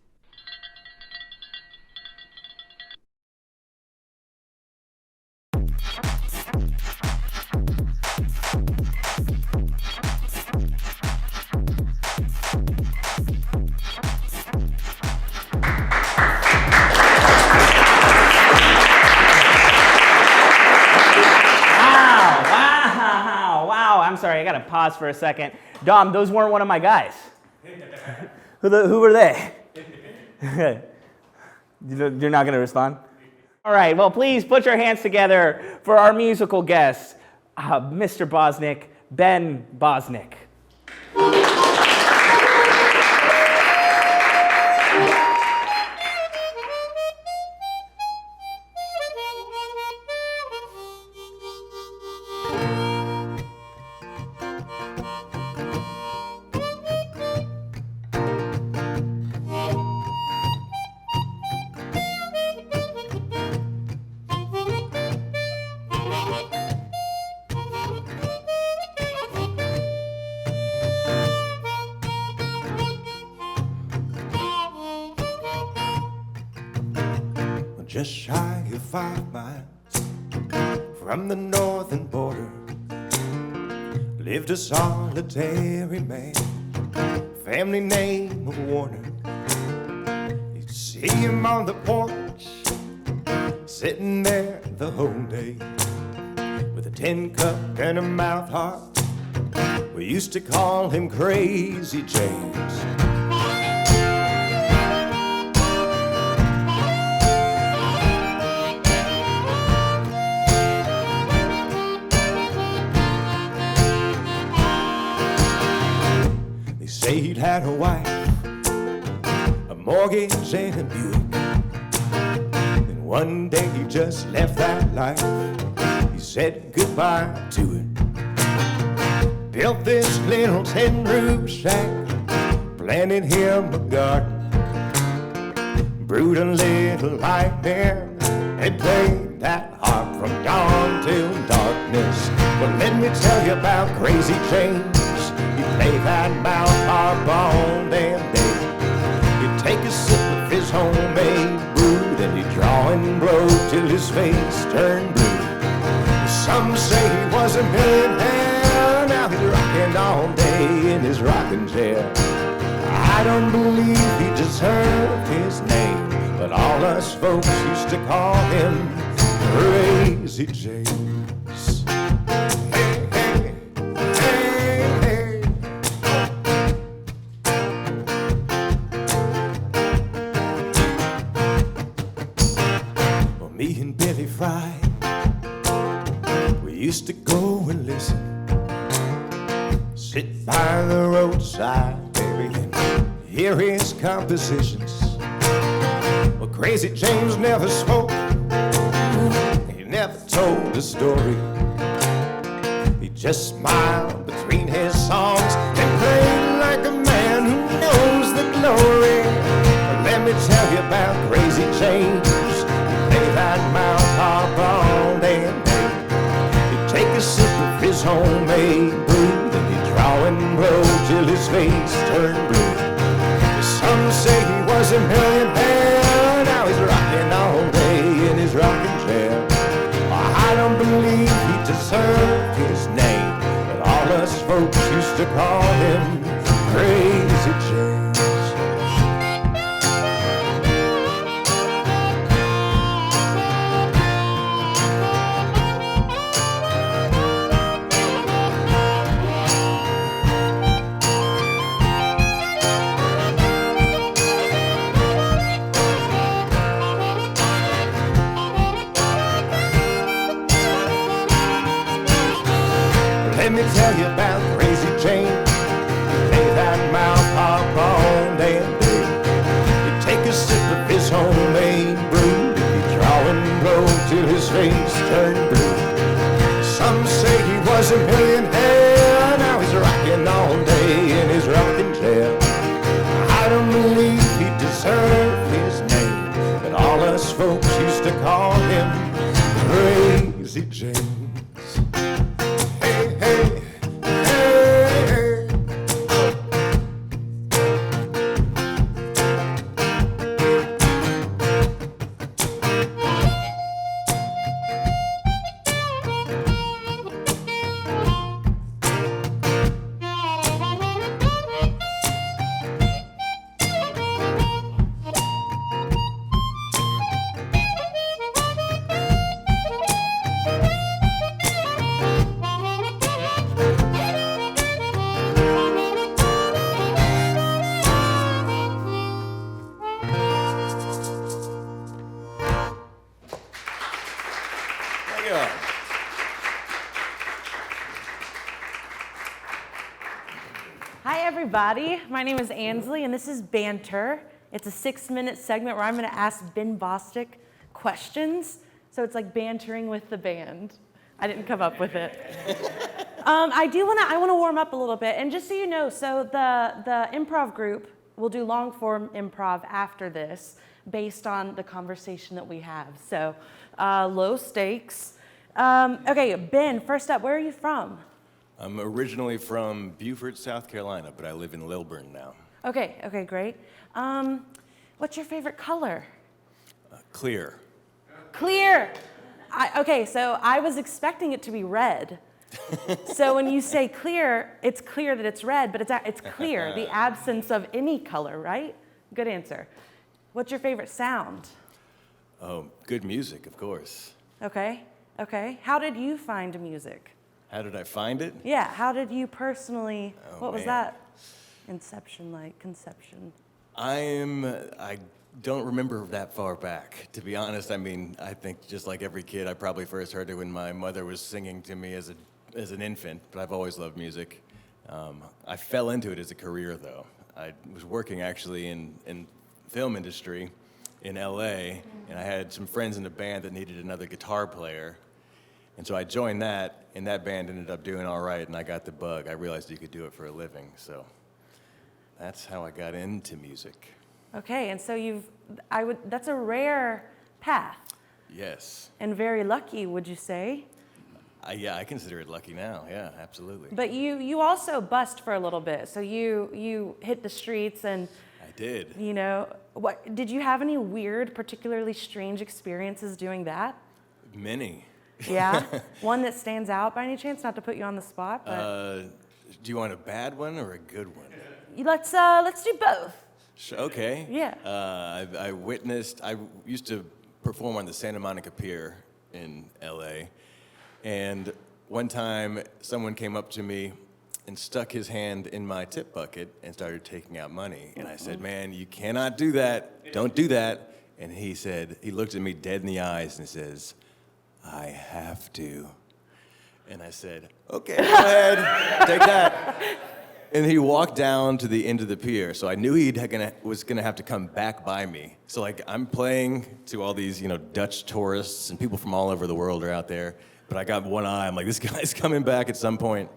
[SPEAKER 1] Wow, I'm sorry, I gotta pause for a second. Dom, those weren't one of my guys. Who were they? You're not gonna respond? All right, well, please put your hands together for our musical guest, Mr. Bostick, Ben Bostick.
[SPEAKER 4] Just shy of 5 miles from the northern border lived a solitary man, family name of Warner. You'd see him on the porch, sitting there the whole day, with a tin cup and a mouth harp. We used to call him Crazy James. He'd had a wife, a mortgage and a Buick. And one day he just left that life. He said goodbye to it. Built this little tin roof shack, planted him a garden, brewed a little light there, and played that harp from dawn till darkness. But let me tell you about Crazy James. He'd play that mouth harp all damn day. He'd take a sip of his homemade brew, then he'd draw and blow till his face turned blue. Some say he was a millionaire, now he's rocking all day in his rocking chair. I don't believe he deserved his name, but all us folks used to call him Crazy James. Me and Billy Fry, we used to go and listen, sit by the roadside, baby, and hear his compositions. Well, Crazy James never spoke, he never told a story. He just smiled between his songs and played like a man who knows the glory. But let me tell you about Crazy James. That mouth harp all damn day. He'd take a sip of his homemade brew, then he'd draw and blow till his face turned blue. Some say he was a millionaire, now he's rocking all day in his rocking chair. I don't believe he deserved his name, but all us folks used to call him Crazy James. tell you about Crazy Jane. Lay that mouth pop on day and day. He'd take a sip of his homemade brew. He'd draw and blow till his face turned blue. Some say he was a millionaire. Now he's rocking all day in his rocking chair. I don't believe he deserved his name, but all us folks used to call him Crazy James. Hey, hey, hey, hey.
[SPEAKER 14] Hi everybody, my name is Ansley and this is Banter. It's a 6-minute segment where I'm going to ask Ben Bostick questions. So it's like bantering with the band. I didn't come up with it. I want to warm up a little bit. And just so you know, so the improv group will do long form improv after this based on the conversation that we have. So low stakes. Okay, Ben, first up, where are you from?
[SPEAKER 15] I'm originally from Beaufort, South Carolina, but I live in Lilburn now.
[SPEAKER 14] Okay, great. What's your favorite color?
[SPEAKER 15] Clear.
[SPEAKER 14] Clear. Okay, so I was expecting it to be red. So when you say clear, it's clear that it's red, but it's clear, the absence of any color, right? Good answer. What's your favorite sound?
[SPEAKER 15] Oh, good music, of course.
[SPEAKER 14] Okay. How did you find music?
[SPEAKER 15] How did I find it?
[SPEAKER 14] Yeah, how did you personally, what was
[SPEAKER 15] man.
[SPEAKER 14] that inception like, conception?
[SPEAKER 15] I don't remember that far back, to be honest. I mean, I think just like every kid, I probably first heard it when my mother was singing to me as an infant, but I've always loved music. I fell into it as a career, though. I was working actually in film industry in LA, and I had some friends in the band that needed another guitar player. And so I joined that, and that band ended up doing all right, and I got the bug. I realized you could do it for a living, so that's how I got into music.
[SPEAKER 14] Okay, and so that's a rare path.
[SPEAKER 15] Yes.
[SPEAKER 14] And very lucky, would you say?
[SPEAKER 15] Yeah, I consider it lucky now, yeah, absolutely.
[SPEAKER 14] But you also bust for a little bit, so you hit the streets and...
[SPEAKER 15] I did.
[SPEAKER 14] You know, did you have any weird, particularly strange experiences doing that?
[SPEAKER 15] Many.
[SPEAKER 14] Yeah? One that stands out by any chance? Not to put you on the spot, but...
[SPEAKER 15] do you want a bad one or a good one?
[SPEAKER 14] Let's do both.
[SPEAKER 15] Okay.
[SPEAKER 14] Yeah.
[SPEAKER 15] I used to perform on the Santa Monica Pier in LA, and one time someone came up to me and stuck his hand in my tip bucket and started taking out money. And I said, man, you cannot do that. Don't do that. And he looked at me dead in the eyes and says, I have to. And I said, okay, go ahead, take that. And he walked down to the end of the pier, so I knew he was gonna have to come back by me. So like I'm playing to all these, Dutch tourists and people from all over the world are out there, but I got one eye. I'm like, this guy's coming back at some point.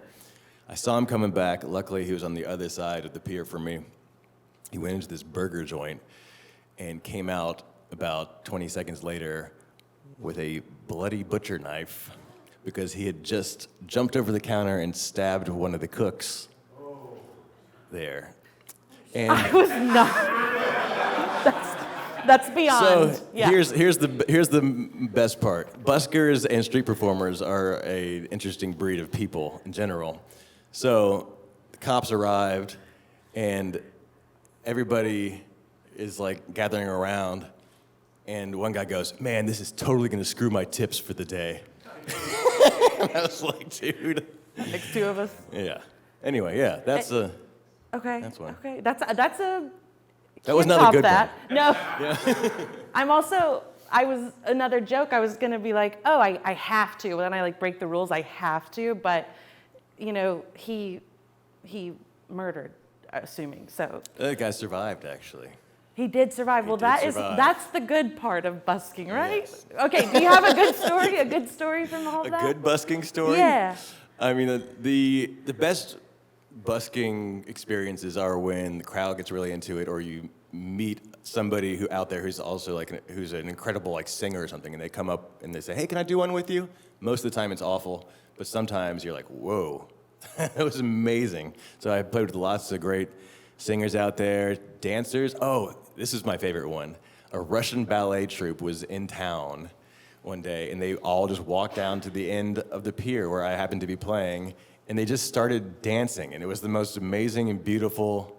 [SPEAKER 15] I saw him coming back. Luckily, he was on the other side of the pier from me. He went into this burger joint and came out about 20 seconds later with a bloody butcher knife because he had just jumped over the counter and stabbed one of the cooks there. And
[SPEAKER 14] I was not. That's beyond.
[SPEAKER 15] So
[SPEAKER 14] yeah.
[SPEAKER 15] here's the best part. Buskers and street performers are an interesting breed of people in general. So the cops arrived, and everybody is like gathering around, and one guy goes, "Man, this is totally gonna screw my tips for the day." And I was like, "Dude."
[SPEAKER 14] Like two of us.
[SPEAKER 15] Yeah. Anyway, yeah, that's a.
[SPEAKER 14] Okay.
[SPEAKER 15] That's one.
[SPEAKER 14] Okay. That's a.
[SPEAKER 15] That was not a good
[SPEAKER 14] that.
[SPEAKER 15] one.
[SPEAKER 14] No.
[SPEAKER 15] Yeah.
[SPEAKER 14] I was another joke. I was gonna be like, oh, I have to. But then I like break the rules. I have to. But he murdered, assuming. So
[SPEAKER 15] That guy survived, actually.
[SPEAKER 14] he did survive. Well,
[SPEAKER 15] did survive.
[SPEAKER 14] that's the good part of busking, right?
[SPEAKER 15] Yes.
[SPEAKER 14] Okay, do you have a good story? A good story from all
[SPEAKER 15] A
[SPEAKER 14] that?
[SPEAKER 15] good busking story?
[SPEAKER 14] Yeah.
[SPEAKER 15] I mean, the best busking experiences are when the crowd gets really into it, or you meet somebody who out there who's also who's an incredible singer or something, and they come up and they say, "Hey, can I do one with you?" Most of the time it's awful, but sometimes you're like, "Whoa, that was amazing." So I played with lots of great singers out there, dancers. Oh, this is my favorite one. A Russian ballet troupe was in town one day, and they all just walked down to the end of the pier where I happened to be playing, and they just started dancing, and it was the most amazing and beautiful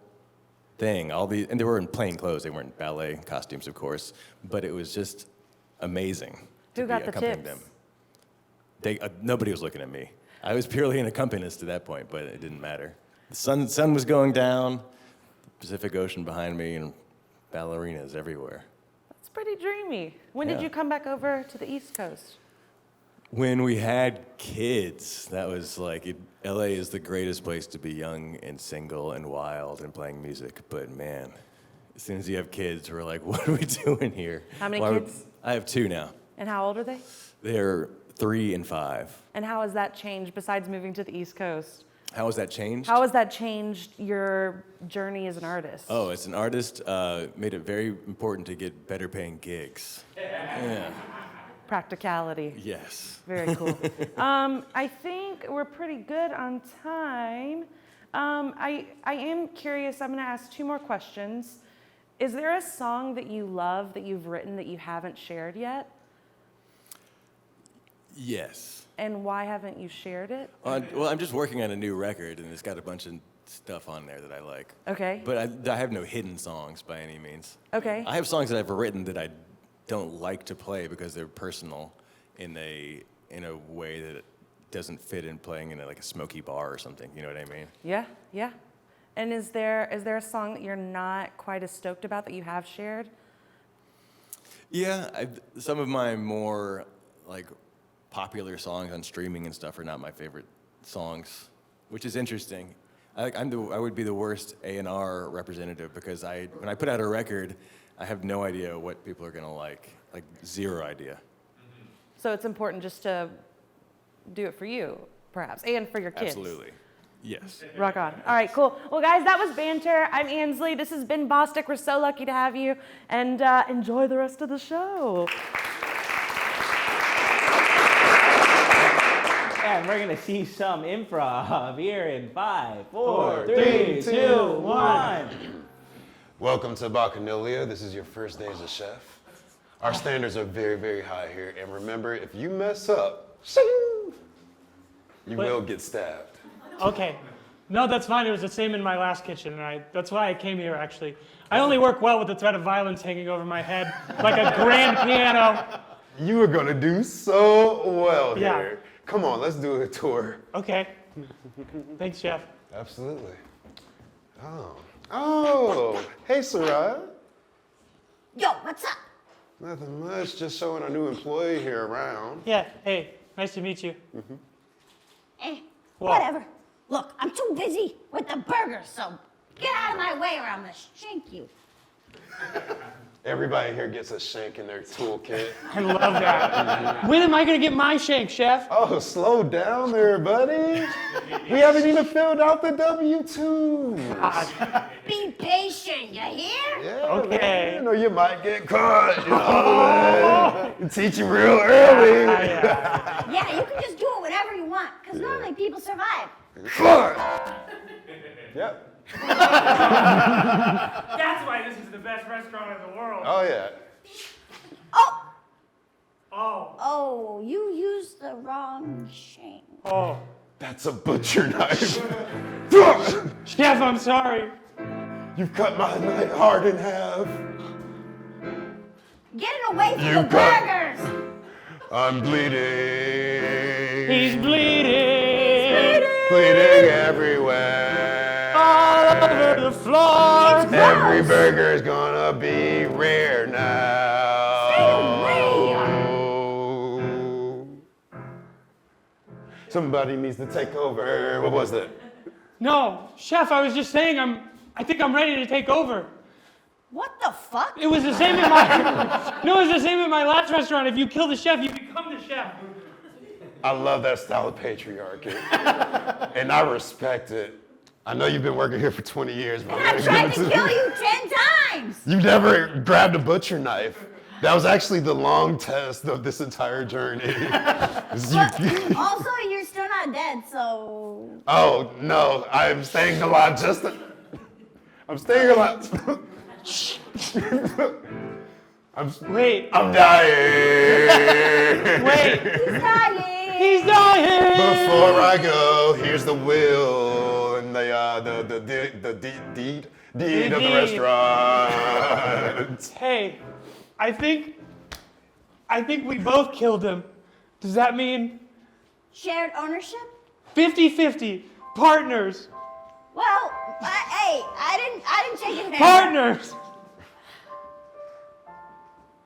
[SPEAKER 15] thing. And they were in plain clothes. They weren't ballet costumes, of course, but it was just amazing.
[SPEAKER 14] Who got the
[SPEAKER 15] accompanying
[SPEAKER 14] tips?
[SPEAKER 15] them. Nobody was looking at me. I was purely an accompanist at that point, but it didn't matter. The sun was going down, the Pacific Ocean behind me, and ballerinas everywhere.
[SPEAKER 14] It's pretty dreamy. When did
[SPEAKER 15] Yeah.
[SPEAKER 14] you come back over to the East Coast?
[SPEAKER 15] When we had kids, that was LA is the greatest place to be young and single and wild and playing music. But man, as soon as you have kids, we're like, what are we doing here?
[SPEAKER 14] How many
[SPEAKER 15] Why
[SPEAKER 14] kids?
[SPEAKER 15] I have 2 now.
[SPEAKER 14] And how old are they?
[SPEAKER 15] They're 3 and 5.
[SPEAKER 14] And how has that changed besides moving to the East Coast?
[SPEAKER 15] How has that changed?
[SPEAKER 14] How has that changed your journey as an artist?
[SPEAKER 15] Oh, as an artist, made it very important to get better paying gigs. Yeah.
[SPEAKER 14] Practicality.
[SPEAKER 15] Yes.
[SPEAKER 14] Very cool. I think we're pretty good on time. I am curious. I'm going to ask 2 more questions. Is there a song that you love that you've written that you haven't shared yet?
[SPEAKER 15] Yes.
[SPEAKER 14] And why haven't you shared it?
[SPEAKER 15] Well, I'm just working on a new record, and it's got a bunch of stuff on there that I like.
[SPEAKER 14] Okay.
[SPEAKER 15] But I have no hidden songs by any means.
[SPEAKER 14] Okay.
[SPEAKER 15] I have songs that I've written that I don't like to play because they're personal in a way that it doesn't fit in playing in a smoky bar or something. You know what I mean?
[SPEAKER 14] Yeah, yeah. And is there a song that you're not quite as stoked about that you have shared?
[SPEAKER 15] Yeah, some of my more popular songs on streaming and stuff are not my favorite songs, which is interesting. I would be the worst A&R representative because when I put out a record, I have no idea what people are gonna like 0 idea.
[SPEAKER 14] So it's important just to do it for you, perhaps, and for your kids.
[SPEAKER 15] Absolutely, yes.
[SPEAKER 14] Rock on. All right, cool. Well, guys, that was Banter. I'm Ansley. This is Ben Bostick. We're so lucky to have you, and enjoy the rest of the show.
[SPEAKER 1] And we're gonna see some improv here in 5, 4, 3, 2, 1.
[SPEAKER 16] Welcome to Bacchanalia. This is your first day as a chef. Our standards are very, very high here. And remember, if you mess up, you will get stabbed.
[SPEAKER 3] Okay. No, that's fine. It was the same in my last kitchen, and that's why I came here, actually. I only work well with the threat of violence hanging over my head like a grand piano.
[SPEAKER 16] You are going to do so well
[SPEAKER 3] Yeah.
[SPEAKER 16] here. Come on, let's do a tour.
[SPEAKER 3] Okay. Thanks, Chef.
[SPEAKER 16] Absolutely. Oh, hey, Sarai.
[SPEAKER 2] Yo, what's up?
[SPEAKER 16] Nothing much, just showing a new employee here around.
[SPEAKER 3] Yeah, hey, nice to meet you. What?
[SPEAKER 2] Whatever. Look, I'm too busy with the burgers, so get out of my way or I'm gonna shank you.
[SPEAKER 16] Everybody here gets a shank in their toolkit.
[SPEAKER 3] I love that. When am I gonna get my shank, Chef?
[SPEAKER 16] Oh, slow down there, buddy. We haven't even filled out the W-2s.
[SPEAKER 2] Be patient, you hear?
[SPEAKER 16] Yeah,
[SPEAKER 3] Okay.
[SPEAKER 16] man, you know you might get caught. You know, man. Teach you real early.
[SPEAKER 2] Yeah, you can just do it whenever you want, because normally people survive.
[SPEAKER 16] Yep.
[SPEAKER 3] That's why this is the best restaurant in the world.
[SPEAKER 16] Oh, yeah.
[SPEAKER 2] Oh, you used the wrong shank.
[SPEAKER 3] Oh.
[SPEAKER 16] That's a butcher knife.
[SPEAKER 3] Chef, I'm sorry.
[SPEAKER 16] You've cut my knife hard in half.
[SPEAKER 2] Get it away from
[SPEAKER 16] You
[SPEAKER 2] the
[SPEAKER 16] cut-
[SPEAKER 2] burgers!
[SPEAKER 16] I'm bleeding.
[SPEAKER 3] He's bleeding.
[SPEAKER 16] Bleeding everywhere.
[SPEAKER 3] All over the floor.
[SPEAKER 16] Every burger is gonna be rare now. Somebody needs to take over. What was that?
[SPEAKER 3] No, chef, I was just saying I think I'm ready to take over.
[SPEAKER 2] What the fuck?
[SPEAKER 3] It was the same in my No, it was the same in my last restaurant. If you kill the chef, you become the chef.
[SPEAKER 16] I love that style of patriarchy. And I respect it. I know you've been working here for 20 years, but
[SPEAKER 2] I tried to kill you 10 times!
[SPEAKER 16] you never grabbed a butcher knife. That was actually the long test of this entire journey.
[SPEAKER 2] Also, you're still not dead, so...
[SPEAKER 16] Oh, no, I'm staying alive I'm staying alive.
[SPEAKER 3] Wait.
[SPEAKER 16] I'm dying.
[SPEAKER 3] Wait.
[SPEAKER 2] He's dying.
[SPEAKER 3] He's dying.
[SPEAKER 16] Before I go, here's the will and the deed of the restaurant.
[SPEAKER 3] Hey, I think we both killed him. Does that mean
[SPEAKER 2] Shared ownership?
[SPEAKER 3] 50-50, partners?
[SPEAKER 2] Well, hey, I didn't shake his hand.
[SPEAKER 3] Partners.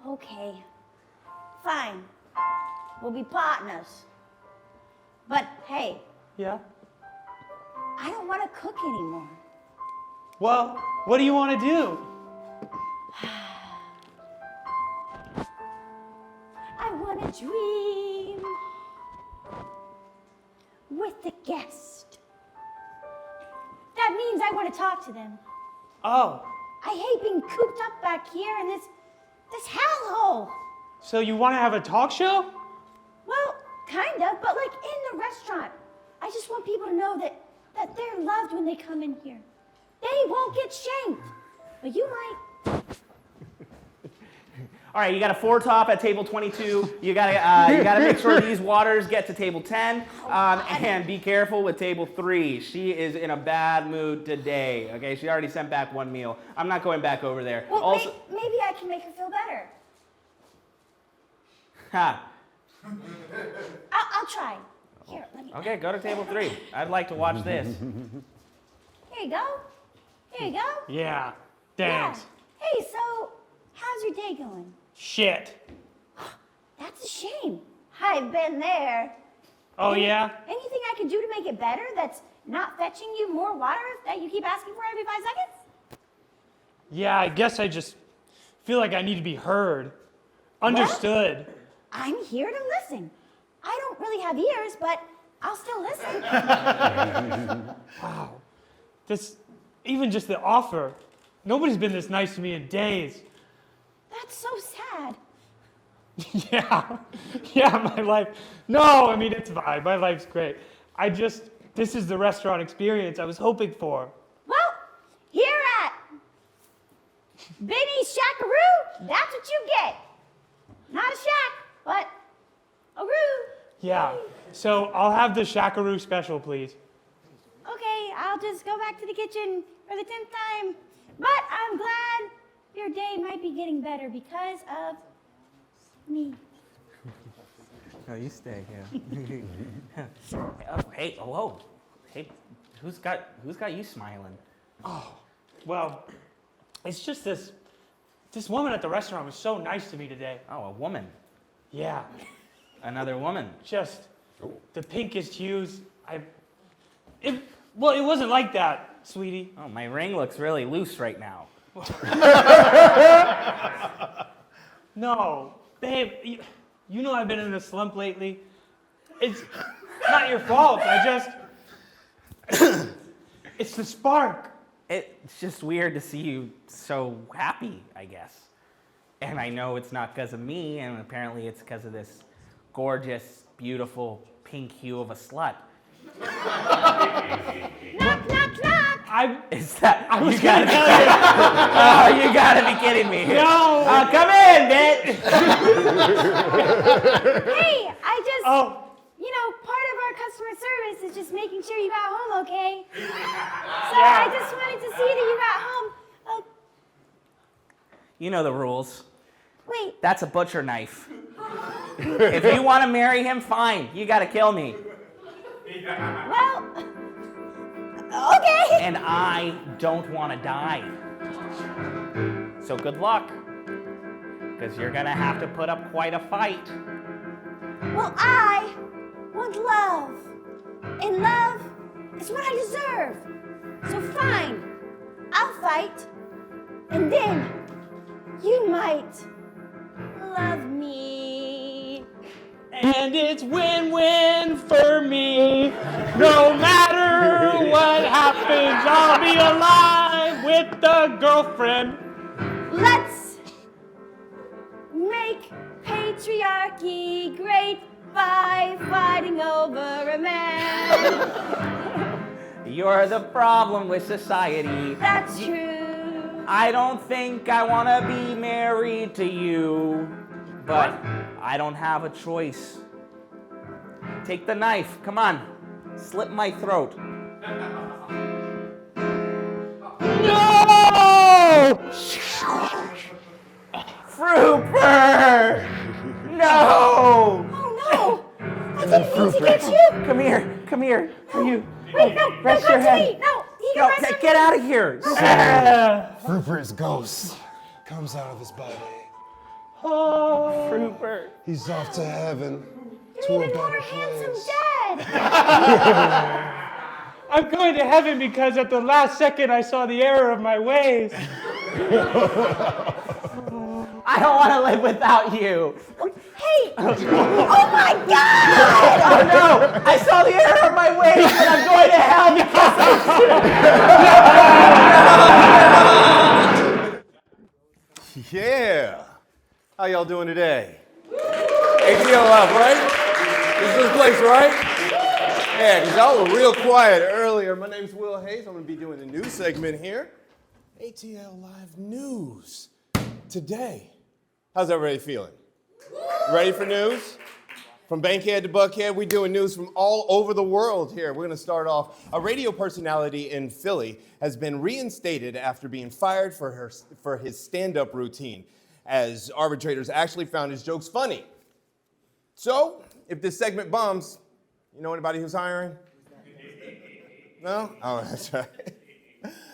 [SPEAKER 2] Okay, fine. We'll be partners. But hey,
[SPEAKER 3] Yeah.
[SPEAKER 2] I don't want to cook anymore.
[SPEAKER 3] Well, what do you want to do?
[SPEAKER 2] I want to dream with the guest. That means I want to talk to them.
[SPEAKER 3] Oh,
[SPEAKER 2] I hate being cooped up back here in this hellhole.
[SPEAKER 3] so you want to have a talk show?
[SPEAKER 2] Well, kind of, but like in the restaurant. I just want people to know that they're loved when they come in here. They won't get shamed, but you might.
[SPEAKER 1] All right, you got a 4 top at table 22. You gotta make sure these waters get to table 10, and be careful with table 3. She is in a bad mood today. Okay, she already sent back 1 meal. I'm not going back over there.
[SPEAKER 2] Well,
[SPEAKER 1] Also,
[SPEAKER 2] maybe I can make her feel better.
[SPEAKER 1] ha.
[SPEAKER 2] I'll try. Here, let me.
[SPEAKER 1] Okay, go to table 3. I'd like to watch this.
[SPEAKER 2] Here you go. Here you go.
[SPEAKER 3] Yeah. Thanks.
[SPEAKER 2] Yeah. Hey, so how's your day going?
[SPEAKER 3] Shit.
[SPEAKER 2] That's a shame. I've been there.
[SPEAKER 3] Oh, yeah?
[SPEAKER 2] Anything I can do to make it better that's not fetching you more water that you keep asking for every 5 seconds?
[SPEAKER 3] Yeah, I guess I just feel like I need to be heard. Understood.
[SPEAKER 2] Well, I'm here to listen. I don't really have ears, but I'll still listen.
[SPEAKER 3] Wow. Even just the offer. Nobody's been this nice to me in days.
[SPEAKER 2] That's so sad.
[SPEAKER 3] Yeah, my life. No, I mean, it's fine. My life's great. This is the restaurant experience I was hoping for.
[SPEAKER 2] Well, here at Benny's Shackaroo, that's what you get. Not a shack, but a roo.
[SPEAKER 3] Yeah, so I'll have the Shackaroo special, please.
[SPEAKER 2] Okay, I'll just go back to the kitchen for the 10th time. But I'm glad your day might be getting better because of me.
[SPEAKER 1] No, you stay here. Oh, hey, whoa. Hey, who's got you smiling?
[SPEAKER 3] Oh, well, it's just this woman at the restaurant was so nice to me today.
[SPEAKER 1] Oh, a woman.
[SPEAKER 3] Yeah.
[SPEAKER 1] Another woman.
[SPEAKER 3] Just the pinkest hues. It wasn't like that, sweetie.
[SPEAKER 1] Oh, my ring looks really loose right now.
[SPEAKER 3] No, babe, you know I've been in a slump lately. It's not your fault. It's the spark.
[SPEAKER 1] It's just weird to see you so happy, I guess. And I know it's not because of me, and apparently it's because of this gorgeous, beautiful pink hue of a slut.
[SPEAKER 2] Knock, knock, knock.
[SPEAKER 1] Is that?
[SPEAKER 3] I was
[SPEAKER 1] you gotta
[SPEAKER 3] gonna
[SPEAKER 1] be
[SPEAKER 3] tell you.
[SPEAKER 1] Oh, you gotta be kidding me.
[SPEAKER 3] No.
[SPEAKER 1] Come in, bitch.
[SPEAKER 2] Hey, I just,
[SPEAKER 3] Oh.
[SPEAKER 2] Part of our customer service is just making sure you got home okay. So I just wanted to see that you got home.
[SPEAKER 1] You know the rules.
[SPEAKER 2] Wait.
[SPEAKER 1] That's a butcher knife. If you want to marry him, fine. You gotta kill me.
[SPEAKER 2] Well, okay.
[SPEAKER 1] And I don't want to die. So good luck. Because you're gonna have to put up quite a fight.
[SPEAKER 2] Well, I want love. And love is what I deserve. So fine, I'll fight. And then you might love me.
[SPEAKER 3] And it's win-win for me. No matter what happens, I'll be alive with the girlfriend.
[SPEAKER 2] Let's make patriarchy great by fighting over a man.
[SPEAKER 1] You're the problem with society.
[SPEAKER 2] That's true.
[SPEAKER 1] I don't think I want to be married to you, but I don't have a choice. Take the knife. Come on. Slit my throat. No! Frooper! No!
[SPEAKER 2] Oh no! I didn't mean to get you!
[SPEAKER 1] Come here. Come here. You.
[SPEAKER 2] Wait, no,
[SPEAKER 1] Rest
[SPEAKER 2] don't
[SPEAKER 1] your
[SPEAKER 2] come to
[SPEAKER 1] head.
[SPEAKER 2] me! No, he can
[SPEAKER 1] No,
[SPEAKER 2] rest on
[SPEAKER 1] get out of here.
[SPEAKER 16] Rupert's ghost comes out of his body.
[SPEAKER 3] Oh, Rupert.
[SPEAKER 16] He's off to heaven,
[SPEAKER 2] You're
[SPEAKER 16] to a
[SPEAKER 2] even more
[SPEAKER 16] better
[SPEAKER 2] handsome
[SPEAKER 16] place.
[SPEAKER 2] dead!
[SPEAKER 3] I'm going to heaven because at the last second I saw the error of my ways.
[SPEAKER 1] I don't want to live without you.
[SPEAKER 2] Hey! Oh my God!
[SPEAKER 1] Oh no! I saw the error of my ways, and I'm going to hell because
[SPEAKER 17] Yeah. How y'all doing today? ATL Live, right? This is this place, right? Yeah, because y'all were real quiet earlier. My name's Will Hayes. I'm going to be doing the news segment here. ATL Live News today. How's everybody feeling? Ready for news? From Bankhead to Buckhead, we're doing news from all over the world here. We're going to start off. A radio personality in Philly has been reinstated after being fired for his stand-up routine, as arbitrators actually found his jokes funny. So, if this segment bombs, you know anybody who's hiring? No? Oh, that's right.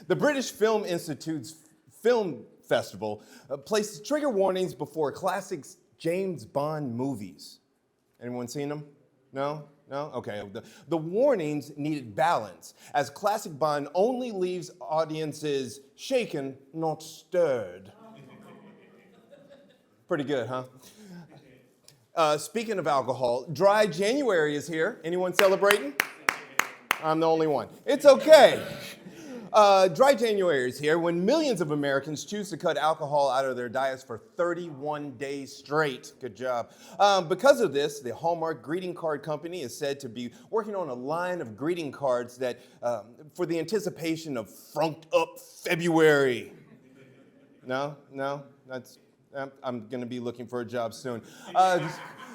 [SPEAKER 17] The British Film Institute's Film Festival placed trigger warnings before classic James Bond movies. Anyone seen them? No? No? Okay. The warnings needed balance, as classic Bond only leaves audiences shaken, not stirred. Pretty good, huh? Speaking of alcohol, Dry January is here. Anyone celebrating? I'm the only one. It's okay. Dry January is here when millions of Americans choose to cut alcohol out of their diets for 31 days straight. Good job. Because of this, the Hallmark Greeting Card Company is said to be working on a line of greeting cards that, for the anticipation of Frunked Up February. No? I'm going to be looking for a job soon.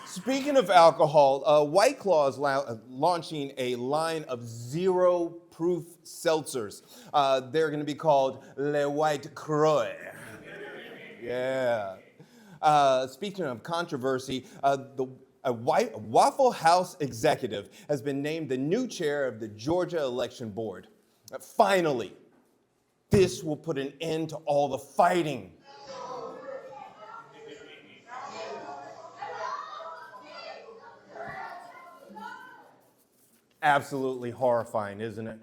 [SPEAKER 17] Speaking of alcohol, White Claw is launching a line of zero-proof seltzers. They're going to be called Le White Croix. Yeah. Speaking of controversy, a Waffle House executive has been named the new chair of the Georgia Election Board. Finally, this will put an end to all the fighting. Absolutely horrifying, isn't it?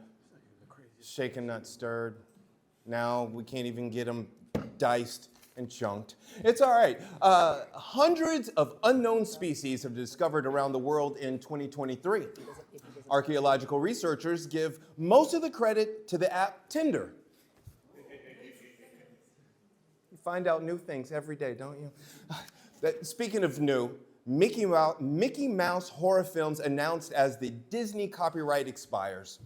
[SPEAKER 17] Shaken, not stirred. Now we can't even get them diced and chunked. It's all right. Hundreds of unknown species have been discovered around the world in 2023. Archaeological researchers give most of the credit to the app Tinder. You find out new things every day, don't you? Speaking of new, Mickey Mouse horror films announced as the Disney copyright expires.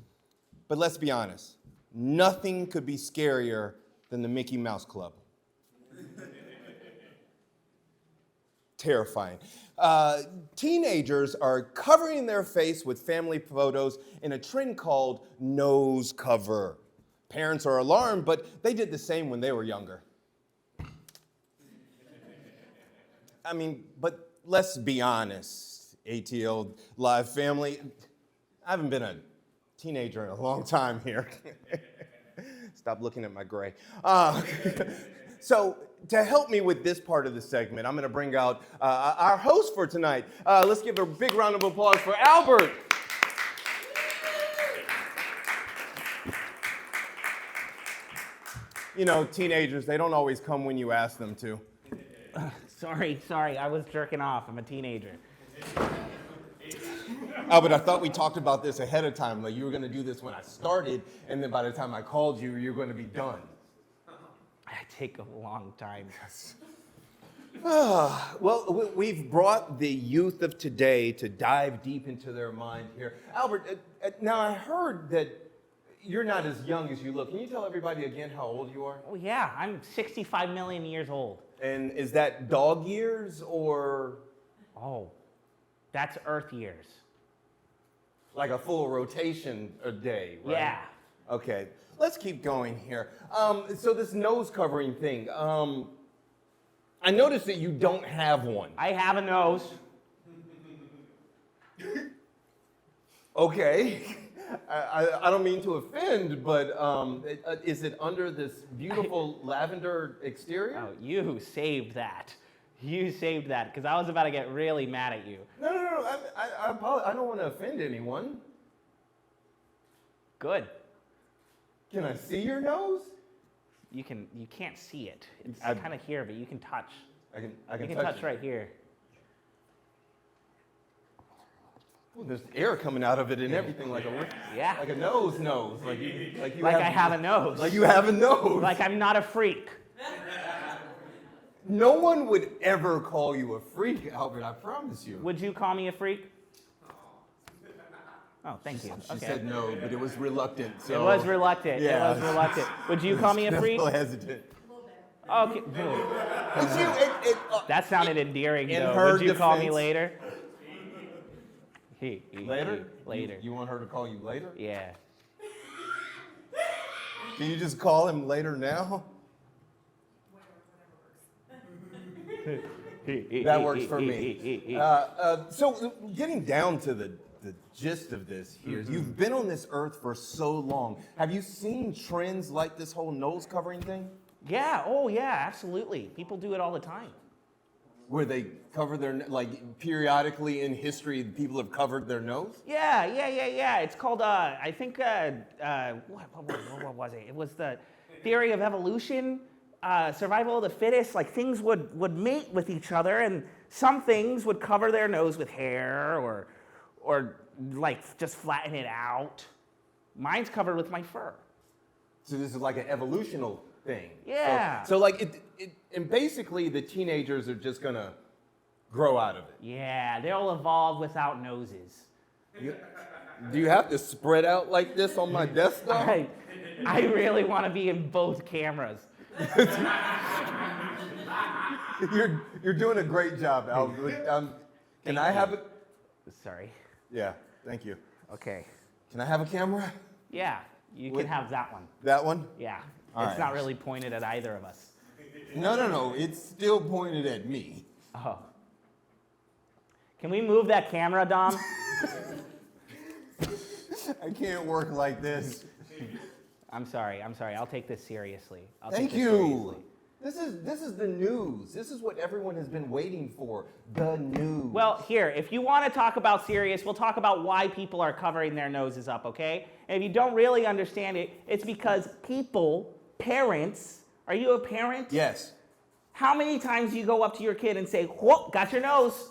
[SPEAKER 17] But let's be honest, nothing could be scarier than the Mickey Mouse Club. Terrifying. Teenagers are covering their face with family photos in a trend called nose cover. Parents are alarmed, but they did the same when they were younger. I mean, but let's be honest, ATL Live family, I haven't been a teenager in a long time here. Stop looking at my gray. So to help me with this part of the segment, I'm going to bring out our host for tonight. Let's give a big round of applause for Albert. You know, teenagers, they don't always come when you ask them to.
[SPEAKER 1] Sorry, I was jerking off. I'm a teenager.
[SPEAKER 17] Albert, I thought we talked about this ahead of time. Like you were going to do this when I started, and then by the time I called you, you're going to be done.
[SPEAKER 1] I take a long time.
[SPEAKER 17] Well, we've brought the youth of today to dive deep into their mind here. Albert, now I heard that you're not as young as you look. Can you tell everybody again how old you are?
[SPEAKER 1] Oh yeah, I'm 65 million years old.
[SPEAKER 17] And is that dog years or?
[SPEAKER 1] Oh, that's Earth years.
[SPEAKER 17] Like a full rotation a day, right?
[SPEAKER 1] Yeah.
[SPEAKER 17] Okay, let's keep going here. So this nose covering thing, I noticed that you don't have one.
[SPEAKER 1] I have a nose.
[SPEAKER 17] Okay. I don't mean to offend, but is it under this beautiful lavender exterior?
[SPEAKER 1] Oh, you saved that. You saved that, because I was about to get really mad at you.
[SPEAKER 17] No. I apologize. I don't want to offend anyone.
[SPEAKER 1] Good.
[SPEAKER 17] Can I see your nose?
[SPEAKER 1] You can't see it. It's kind of here, but you can touch.
[SPEAKER 17] I can
[SPEAKER 1] you can
[SPEAKER 17] touch
[SPEAKER 1] touch right here.
[SPEAKER 17] Well, there's air coming out of it and everything, like a nose, like
[SPEAKER 1] I have a nose.
[SPEAKER 17] Like you have a nose.
[SPEAKER 1] Like I'm not a freak.
[SPEAKER 17] No one would ever call you a freak, Albert. I promise you.
[SPEAKER 1] Would you call me a freak? Oh, thank you.
[SPEAKER 17] She said no, but it was reluctant. So.
[SPEAKER 1] It was reluctant.
[SPEAKER 17] Yeah.
[SPEAKER 1] It was reluctant. Would you call me a freak?
[SPEAKER 17] A little hesitant.
[SPEAKER 1] Okay. That sounded endearing,
[SPEAKER 17] in
[SPEAKER 1] though.
[SPEAKER 17] her
[SPEAKER 1] Would you call me
[SPEAKER 17] defense-
[SPEAKER 1] later?
[SPEAKER 17] Later?
[SPEAKER 1] Later.
[SPEAKER 17] You want her to call you later?
[SPEAKER 1] Yeah.
[SPEAKER 17] Can you just call him later now? That works for me. So getting down to the gist of this here, you've been on this earth for so long. Have you seen trends like this whole nose covering thing?
[SPEAKER 1] Yeah. Oh, yeah. Absolutely. People do it all the time.
[SPEAKER 17] Where they cover their, like periodically in history, people have covered their nose?
[SPEAKER 1] Yeah. It's called, I think, what was it? It was the theory of evolution, survival of the fittest. Like things would mate with each other, and some things would cover their nose with hair or like just flatten it out. Mine's covered with my fur.
[SPEAKER 17] So this is like an evolutional thing.
[SPEAKER 1] Yeah.
[SPEAKER 17] So like it and basically the teenagers are just gonna grow out of it.
[SPEAKER 1] Yeah, they'll evolve without noses.
[SPEAKER 17] Do you have to spread out like this on my desktop?
[SPEAKER 1] I really want to be in both cameras.
[SPEAKER 17] You're doing a great job, Albert. Can I have it?
[SPEAKER 1] Sorry.
[SPEAKER 17] Yeah, thank you.
[SPEAKER 1] Okay.
[SPEAKER 17] Can I have a camera?
[SPEAKER 1] Yeah, you can have that one.
[SPEAKER 17] That one?
[SPEAKER 1] Yeah.
[SPEAKER 17] All
[SPEAKER 1] it's
[SPEAKER 17] right.
[SPEAKER 1] not really pointed at either of us.
[SPEAKER 17] No. It's still pointed at me.
[SPEAKER 1] Oh. Can we move that camera, Dom?
[SPEAKER 17] I can't work like this.
[SPEAKER 1] I'm sorry. I'll take this seriously.
[SPEAKER 17] Thank you. This is the news. This is what everyone has been waiting for. The news.
[SPEAKER 1] Well, here, if you want to talk about serious, we'll talk about why people are covering their noses up, okay? And if you don't really understand it, it's because parents, are you a parent?
[SPEAKER 17] Yes.
[SPEAKER 1] How many times do you go up to your kid and say, whoop, got your nose?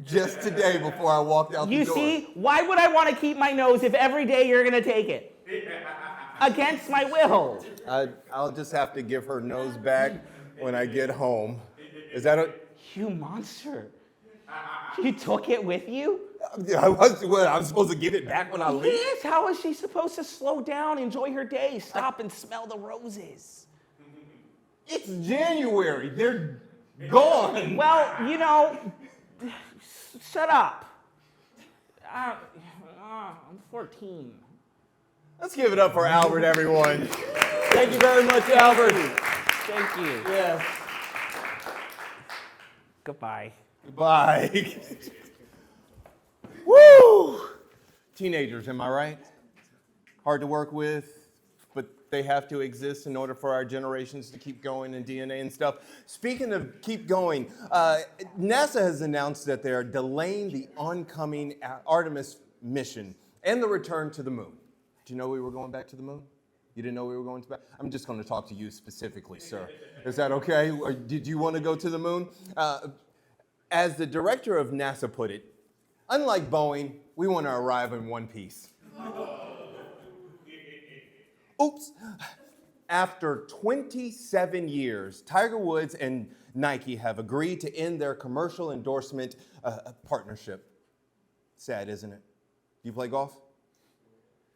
[SPEAKER 17] Just today before I walked out the door.
[SPEAKER 1] You see, why would I want to keep my nose if every day you're going to take it? Against my will.
[SPEAKER 17] I'll just have to give her nose back when I get home. Is that a...
[SPEAKER 1] You monster. You took it with you?
[SPEAKER 17] I was supposed to give it back when I leave?
[SPEAKER 1] Yes, how is she supposed to slow down, enjoy her day, stop and smell the roses?
[SPEAKER 17] It's January. They're gone.
[SPEAKER 1] Well, you know, shut up. I'm 14.
[SPEAKER 17] Let's give it up for Albert, everyone. Thank you very much, Albert.
[SPEAKER 1] Thank you.
[SPEAKER 17] Yes.
[SPEAKER 1] Goodbye.
[SPEAKER 17] Goodbye. Woo! Teenagers, am I right? Hard to work with, but they have to exist in order for our generations to keep going in DNA and stuff. Speaking of keep going, NASA has announced that they are delaying the oncoming Artemis mission and the return to the moon. Do you know we were going back to the moon? You didn't know we were going to space? I'm just going to talk to you specifically, sir. Is that okay? Or did you want to go to the moon? As the director of NASA put it, unlike Boeing, we want to arrive in one piece. Oops. After 27 years, Tiger Woods and Nike have agreed to end their commercial endorsement partnership. Sad, isn't it? Do you play golf?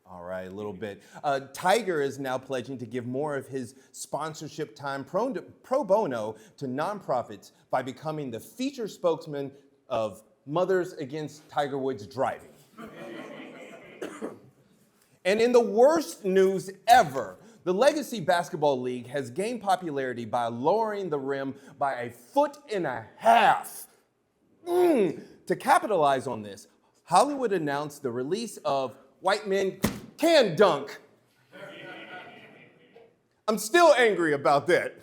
[SPEAKER 17] All right, a little bit. Tiger is now pledging to give more of his sponsorship time pro bono to nonprofits by becoming the feature spokesman of Mothers Against Tiger Woods Driving. And in the worst news ever, the Legacy Basketball League has gained popularity by lowering the rim by 1.5 feet. To capitalize on this, Hollywood announced the release of White Men Can Dunk. I'm still angry about that.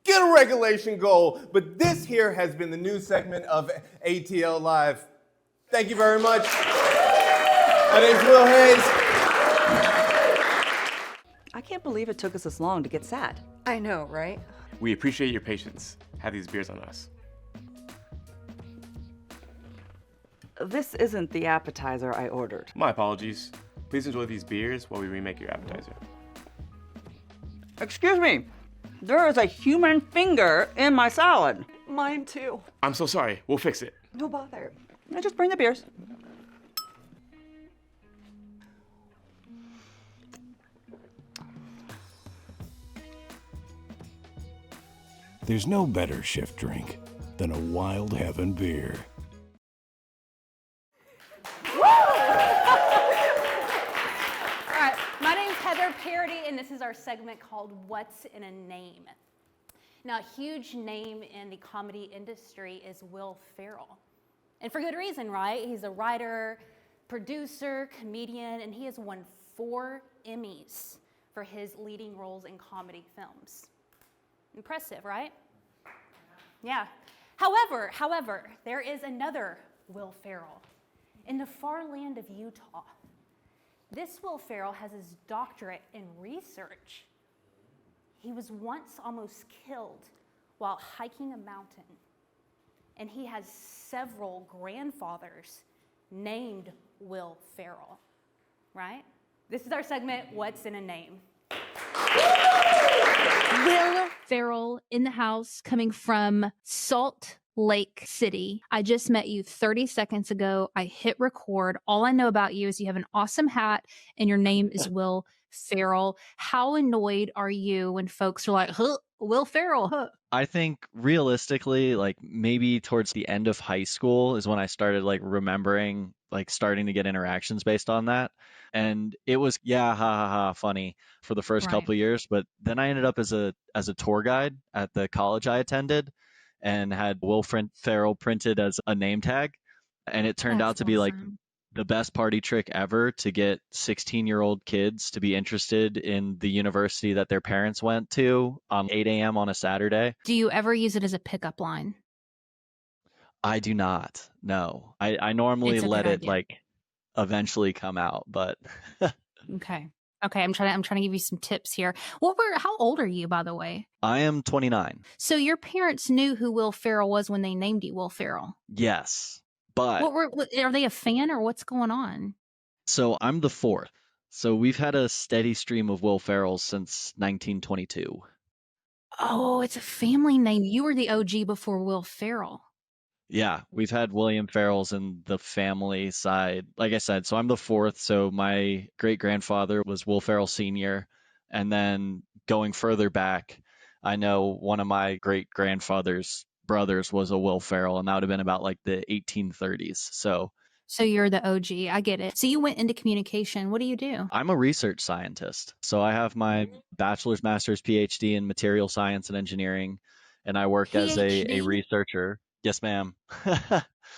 [SPEAKER 17] Get a regulation goal, but this here has been the news segment of ATL Live. Thank you very much. My name's Will Hayes.
[SPEAKER 18] I can't believe it took us this long to get sad.
[SPEAKER 19] I know, right?
[SPEAKER 3] We appreciate your patience. Have these beers on us.
[SPEAKER 18] This isn't the appetizer I ordered.
[SPEAKER 3] My apologies. Please enjoy these beers while we remake your appetizer.
[SPEAKER 18] Excuse me, there is a human finger in my salad.
[SPEAKER 19] Mine too.
[SPEAKER 3] I'm so sorry. We'll fix it.
[SPEAKER 19] No bother.
[SPEAKER 18] I just bring the beers.
[SPEAKER 8] There's no better shift drink than a Wild Heaven beer.
[SPEAKER 20] All right, my name's Heather Parody, and this is our segment called What's in a Name. Now, a huge name in the comedy industry is Will Ferrell. And for good reason, right? He's a writer, producer, comedian, and he has won 4 Emmys for his leading roles in comedy films. Impressive, right? Yeah. However, there is another Will Ferrell in the far land of Utah. This Will Ferrell has his doctorate in research. He was once almost killed while hiking a mountain, and he has several grandfathers named Will Ferrell, right? This is our segment, What's in a Name?
[SPEAKER 21] Will Ferrell in the house, coming from Salt Lake City. I just met you 30 seconds ago. I hit record. All I know about you is you have an awesome hat and your name is Will Ferrell. How annoyed are you when folks are like, huh, Will Ferrell, huh?
[SPEAKER 22] I think realistically, like maybe towards the end of high school is when I started like remembering, like starting to get interactions based on that. And it was, yeah, ha ha ha, funny for the first couple of years. But then I ended up as a tour guide at the college I attended and had Will Ferrell printed as a name tag. And it turned out to be like the best party trick ever to get 16-year-old kids to be interested in the university that their parents went to on 8 a.m. on a Saturday.
[SPEAKER 21] Do you ever use it as a pickup line?
[SPEAKER 22] I do not. No, I normally
[SPEAKER 21] It's a
[SPEAKER 22] let
[SPEAKER 21] good
[SPEAKER 22] it
[SPEAKER 21] idea.
[SPEAKER 22] like eventually come out, but
[SPEAKER 21] Okay. I'm trying to give you some tips here. How old are you, by the way?
[SPEAKER 22] I am 29.
[SPEAKER 21] So your parents knew who Will Ferrell was when they named you Will Ferrell.
[SPEAKER 22] Yes, but
[SPEAKER 21] Are they a fan or what's going on?
[SPEAKER 22] so I'm the 4th. So we've had a steady stream of Will Ferrells since 1922.
[SPEAKER 21] Oh, it's a family name. You were the OG before Will Ferrell.
[SPEAKER 22] Yeah, we've had William Ferrells in the family side. Like I said, so I'm the 4th. So my great grandfather was Will Ferrell Sr. And then going further back, I know one of my great grandfather's brothers was a Will Ferrell, and that would have been about like the 1830s. So
[SPEAKER 21] you're the OG. I get it. So you went into communication. What do you do?
[SPEAKER 22] I'm a research scientist. So I have my bachelor's, master's, PhD in material science and engineering, and I work as a
[SPEAKER 21] PhD?
[SPEAKER 22] researcher. Yes, ma'am.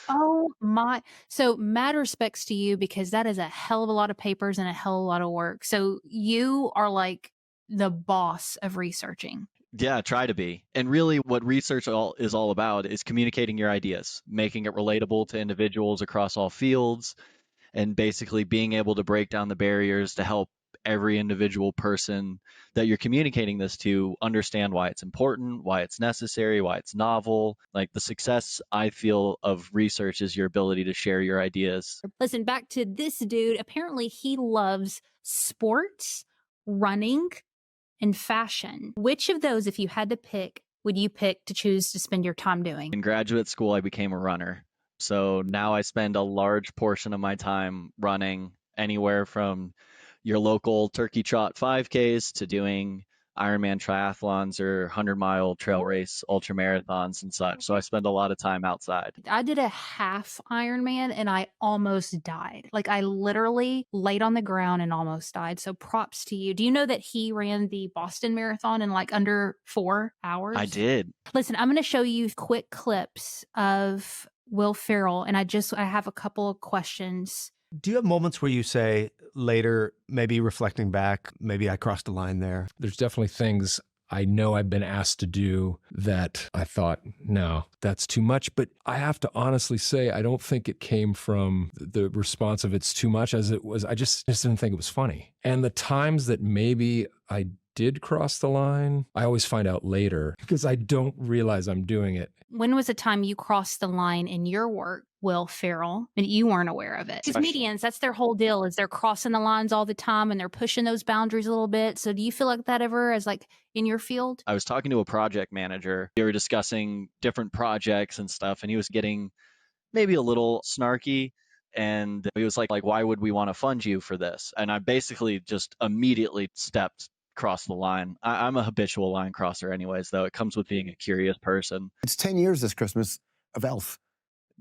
[SPEAKER 21] Oh my. So mad respects to you because that is a hell of a lot of papers and a hell of a lot of work. So you are like the boss of researching.
[SPEAKER 22] Yeah, try to be. And really what research is all about is communicating your ideas, making it relatable to individuals across all fields, and basically being able to break down the barriers to help every individual person that you're communicating this to understand why it's important, why it's necessary, why it's novel. Like the success, I feel, of research is your ability to share your ideas.
[SPEAKER 21] Listen, back to this dude. Apparently, he loves sports, running, and fashion. Which of those, if you had to pick, would you pick to choose to spend your time doing?
[SPEAKER 22] In graduate school, I became a runner. So now I spend a large portion of my time running, anywhere from your local turkey trot 5Ks to doing Ironman triathlons or 100-mile trail race ultra marathons and such. So I spend a lot of time outside.
[SPEAKER 21] I did a half Ironman and I almost died. Like I literally laid on the ground and almost died. So props to you. Do you know that he ran the Boston Marathon in like under 4 hours?
[SPEAKER 22] I did.
[SPEAKER 21] Listen, I'm going to show you quick clips of Will Ferrell, and I have a couple of questions.
[SPEAKER 6] Do you have moments where you say later, maybe reflecting back, maybe I crossed the line there?
[SPEAKER 19] There's definitely things I know I've been asked to do that I thought, no, that's too much. But I have to honestly say, I don't think it came from the response of it's too much as it was. I just didn't think it was funny. And the times that maybe I did cross the line, I always find out later because I don't realize I'm doing it.
[SPEAKER 21] When was the time you crossed the line in your work, Will Ferrell, and you weren't aware of it? Because comedians, that's their whole deal, is they're crossing the lines all the time and they're pushing those boundaries a little bit. So do you feel like that ever as like in your field?
[SPEAKER 22] I was talking to a project manager. We were discussing different projects and stuff, and he was getting maybe a little snarky. And he was like, why would we want to fund you for this? And I basically just immediately stepped across the line. I'm a habitual line crosser anyways, though. It comes with being a curious person.
[SPEAKER 23] It's 10 years this Christmas of Elf.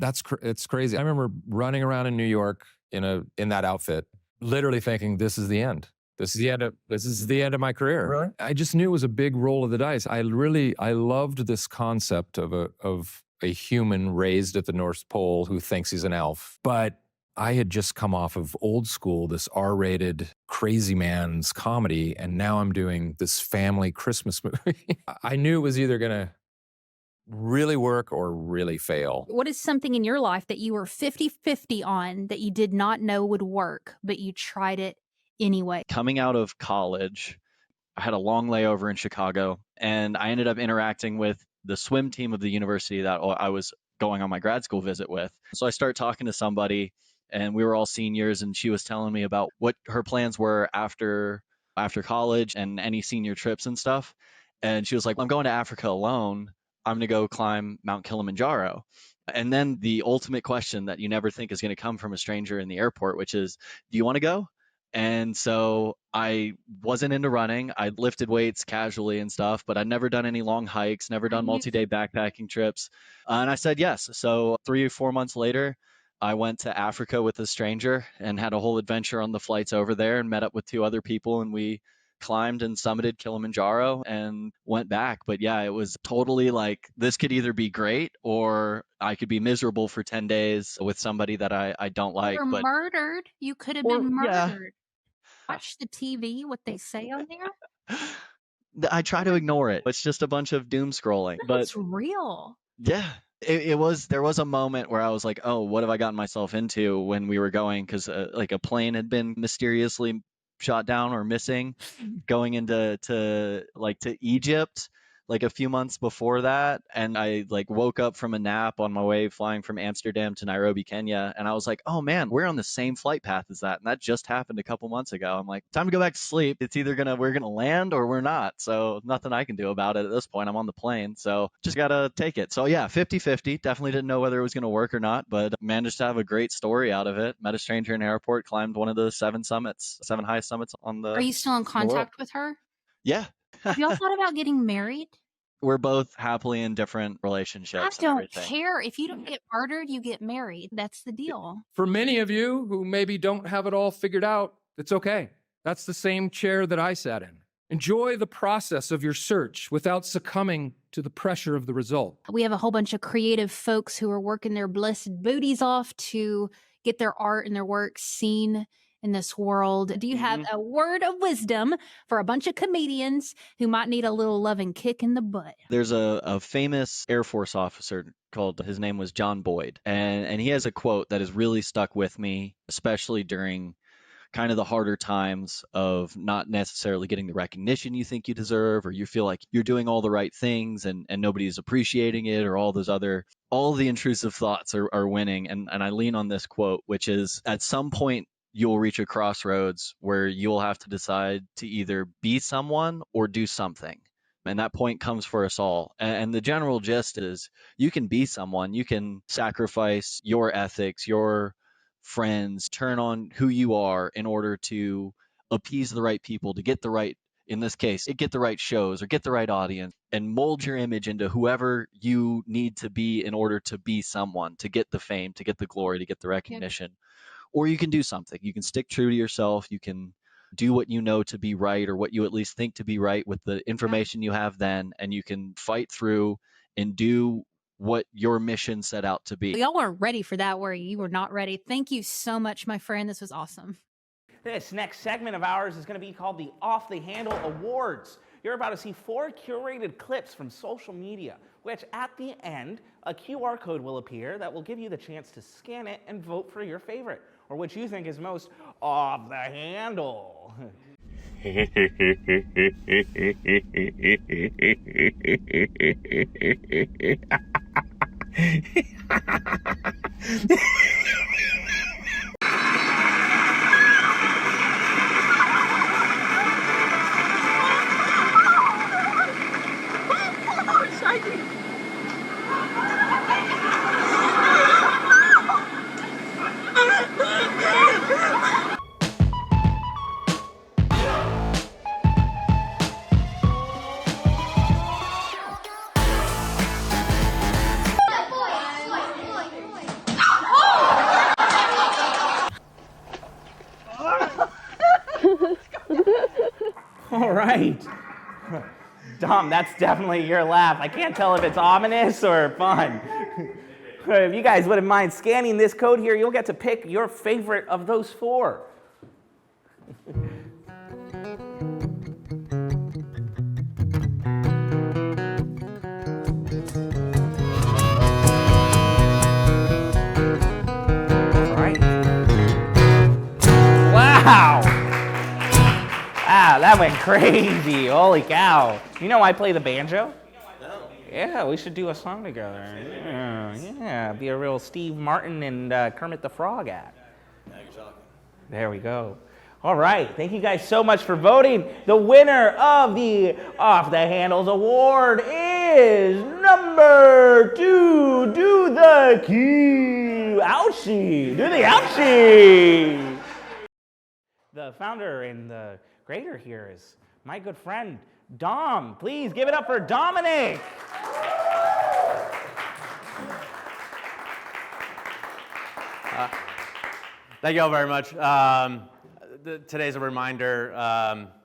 [SPEAKER 19] It's crazy. I remember running around in New York in that outfit, literally thinking, this is the end. This is the end of my career.
[SPEAKER 6] Really?
[SPEAKER 19] I just knew it was a big roll of the dice. I loved this concept of a human raised at the North Pole who thinks he's an elf. But I had just come off of Old School, this R-rated crazy man's comedy, and now I'm doing this family Christmas movie. I knew it was either going to really work or really fail.
[SPEAKER 21] What is something in your life that you were 50-50 on that you did not know would work, but you tried it anyway?
[SPEAKER 22] Coming out of college, I had a long layover in Chicago, and I ended up interacting with the swim team of the university that I was going on my grad school visit with. So I start talking to somebody, and we were all seniors, and she was telling me about what her plans were after college and any senior trips and stuff. And she was like, I'm going to Africa alone. I'm going to go climb Mount Kilimanjaro. And then the ultimate question that you never think is going to come from a stranger in the airport, which is, do you want to go? And so I wasn't into running. I lifted weights casually and stuff, but I'd never done any long hikes, never done multi-day backpacking trips. And I said yes. So 3 or 4 months later, I went to Africa with a stranger and had a whole adventure on the flights over there and met up with 2 other people, and we climbed and summited Kilimanjaro and went back. But yeah, it was totally like, this could either be great or I could be miserable for 10 days with somebody that I don't like.
[SPEAKER 21] Or
[SPEAKER 22] but
[SPEAKER 21] murdered. You could have been murdered. Watch the TV, what they say on there.
[SPEAKER 22] I try to ignore it. It's just a bunch of doom scrolling.
[SPEAKER 21] No,
[SPEAKER 22] But
[SPEAKER 21] it's real.
[SPEAKER 22] yeah, there was a moment where I was like, oh, what have I gotten myself into when we were going? Because like a plane had been mysteriously shot down or missing going into to Egypt like a few months before that, and I like woke up from a nap on my way flying from Amsterdam to Nairobi, Kenya, and I was like, oh man, we're on the same flight path as that, and that just happened a couple months ago. I'm like, time to go back to sleep. It's either we're gonna land or we're not, so nothing I can do about it at this point. I'm on the plane, so just gotta take it. So yeah, 50-50. Definitely didn't know whether it was gonna work or not, but managed to have a great story out of it. Met a stranger in an airport, climbed one of the 7 highest summits on the
[SPEAKER 21] Are you still in
[SPEAKER 22] in the world.
[SPEAKER 21] contact with her?
[SPEAKER 22] Yeah.
[SPEAKER 21] Have y'all thought about getting married?
[SPEAKER 22] We're both happily in different
[SPEAKER 21] I
[SPEAKER 22] relationships and
[SPEAKER 21] don't
[SPEAKER 22] everything.
[SPEAKER 21] care. If you don't get murdered, you get married. That's the deal.
[SPEAKER 19] For many of you who maybe don't have it all figured out, it's okay. That's the same chair that I sat in. Enjoy the process of your search without succumbing to the pressure of the result.
[SPEAKER 21] We have a whole bunch of creative folks who are working their blessed booties off to get their art and their work seen in this world. Do you have a word of wisdom for a bunch of comedians who might need a little loving kick in the butt?
[SPEAKER 22] There's a famous Air Force officer his name was John Boyd. And he has a quote that has really stuck with me, especially during kind of the harder times of not necessarily getting the recognition you think you deserve, or you feel like you're doing all the right things and nobody's appreciating it, or all the intrusive thoughts are winning. And I lean on this quote, which is, at some point you'll reach a crossroads where you'll have to decide to either be someone or do something. And that point comes for us all. And the general gist is, you can be someone, you can sacrifice your ethics, your friends, turn on who you are in order to appease the right people, to get the right, in this case, get the right shows or get the right audience, and mold your image into whoever you need to be in order to be someone, to get the fame, to get the glory, to get the recognition. Or you can do something. You can stick true to yourself. You can do what you know to be right, or what you at least think to be right with the information you have then, and you can fight through and do what your mission set out to be.
[SPEAKER 21] Y'all weren't ready for that, were you? You were not ready. Thank you so much, my friend. This was awesome.
[SPEAKER 1] This next segment of ours is going to be called the Off the Handle Awards. You're about to see 4 curated clips from social media, which at the end, a QR code will appear that will give you the chance to scan it and vote for your favorite, or which you think is most off the handle. All right. Dom, that's definitely your laugh. I can't tell if it's ominous or fun. If you guys wouldn't mind scanning this code here, you'll get to pick your favorite of those 4. All right. Wow. Wow, that went crazy. Holy cow. You know I play the banjo? No. Yeah, we should do a song together. Yeah, be a real Steve Martin and Kermit the Frog act.
[SPEAKER 15] Now you're talking.
[SPEAKER 1] There we go. All right, thank you guys so much for voting. The winner of the Off the Handles Award is number 2, Do the Key. Ouchie, do the ouchie. The founder and the creator here is my good friend, Dom. Please give it up for Dominic.
[SPEAKER 3] Thank you all very much. Today's a reminder,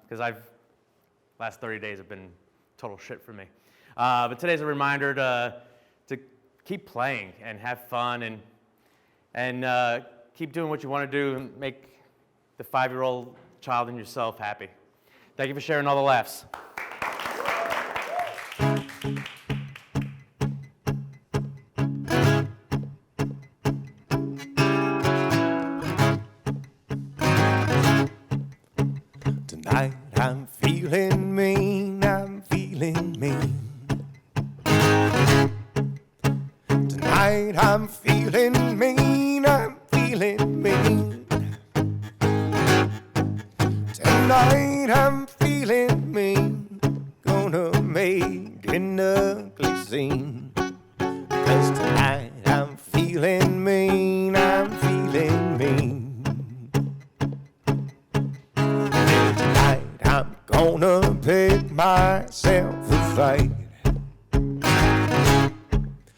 [SPEAKER 3] because last 30 days have been total shit for me. But today's a reminder to keep playing and have fun and keep doing what you want to do and make the 5-year-old child in yourself happy. Thank you for sharing all the laughs.
[SPEAKER 4] Tonight I'm feeling mean, I'm feeling mean. Tonight I'm feeling mean, I'm feeling mean. Tonight I'm feeling mean, gonna make an ugly scene. 'Cause tonight I'm feeling mean, I'm feeling mean. Tonight I'm gonna pick myself a fight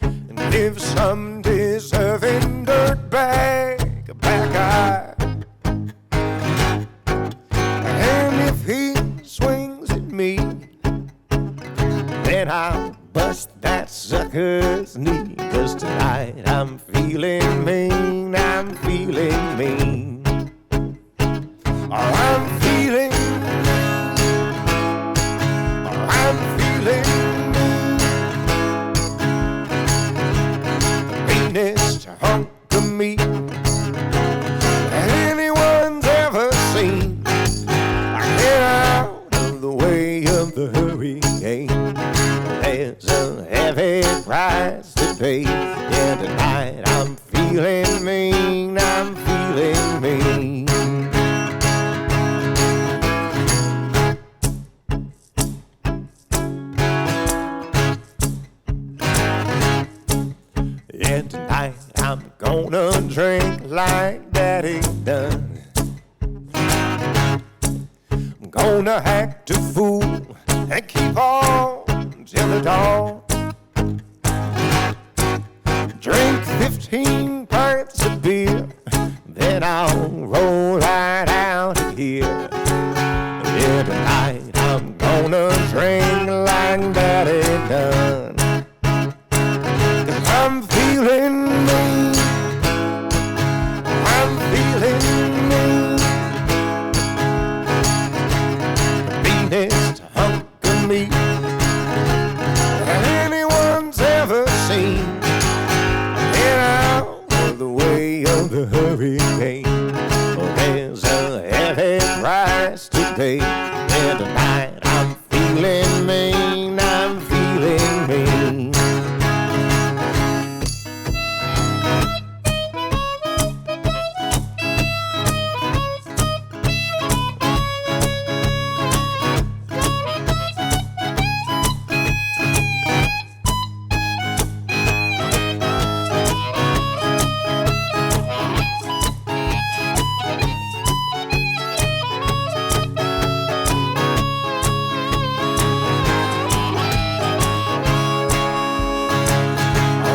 [SPEAKER 4] and give some deserving dirtbag a black eye. And if he swings at me, then I'll bust that sucker's knee. 'Cause tonight I'm feeling mean, I'm feeling mean. Oh, I'm feeling, oh, I'm feeling the meanest hunk of meat anyone's ever price to pay. Yeah, tonight I'm feeling mean, I'm feeling mean. Yeah, tonight I'm gonna drink like Daddy done. I'm gonna act a fool and keep on till the dawn. Drink 15 pints of beer, then I'll roll right out of here. Yeah, tonight I'm gonna drink like Daddy done. 'Cause I'm feeling mean, I'm feeling mean. The meanest hunk of meat anyone's ever seen. Get out of the way of the hurricane. Oh, there's a heavy price to pay. And tonight I'm feeling mean, I'm feeling mean.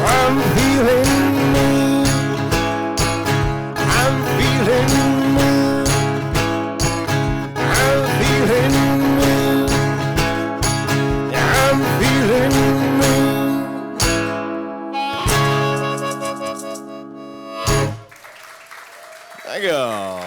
[SPEAKER 4] I'm feeling mean, I'm feeling mean, I'm feeling mean, I'm feeling mean.
[SPEAKER 15] Thank you.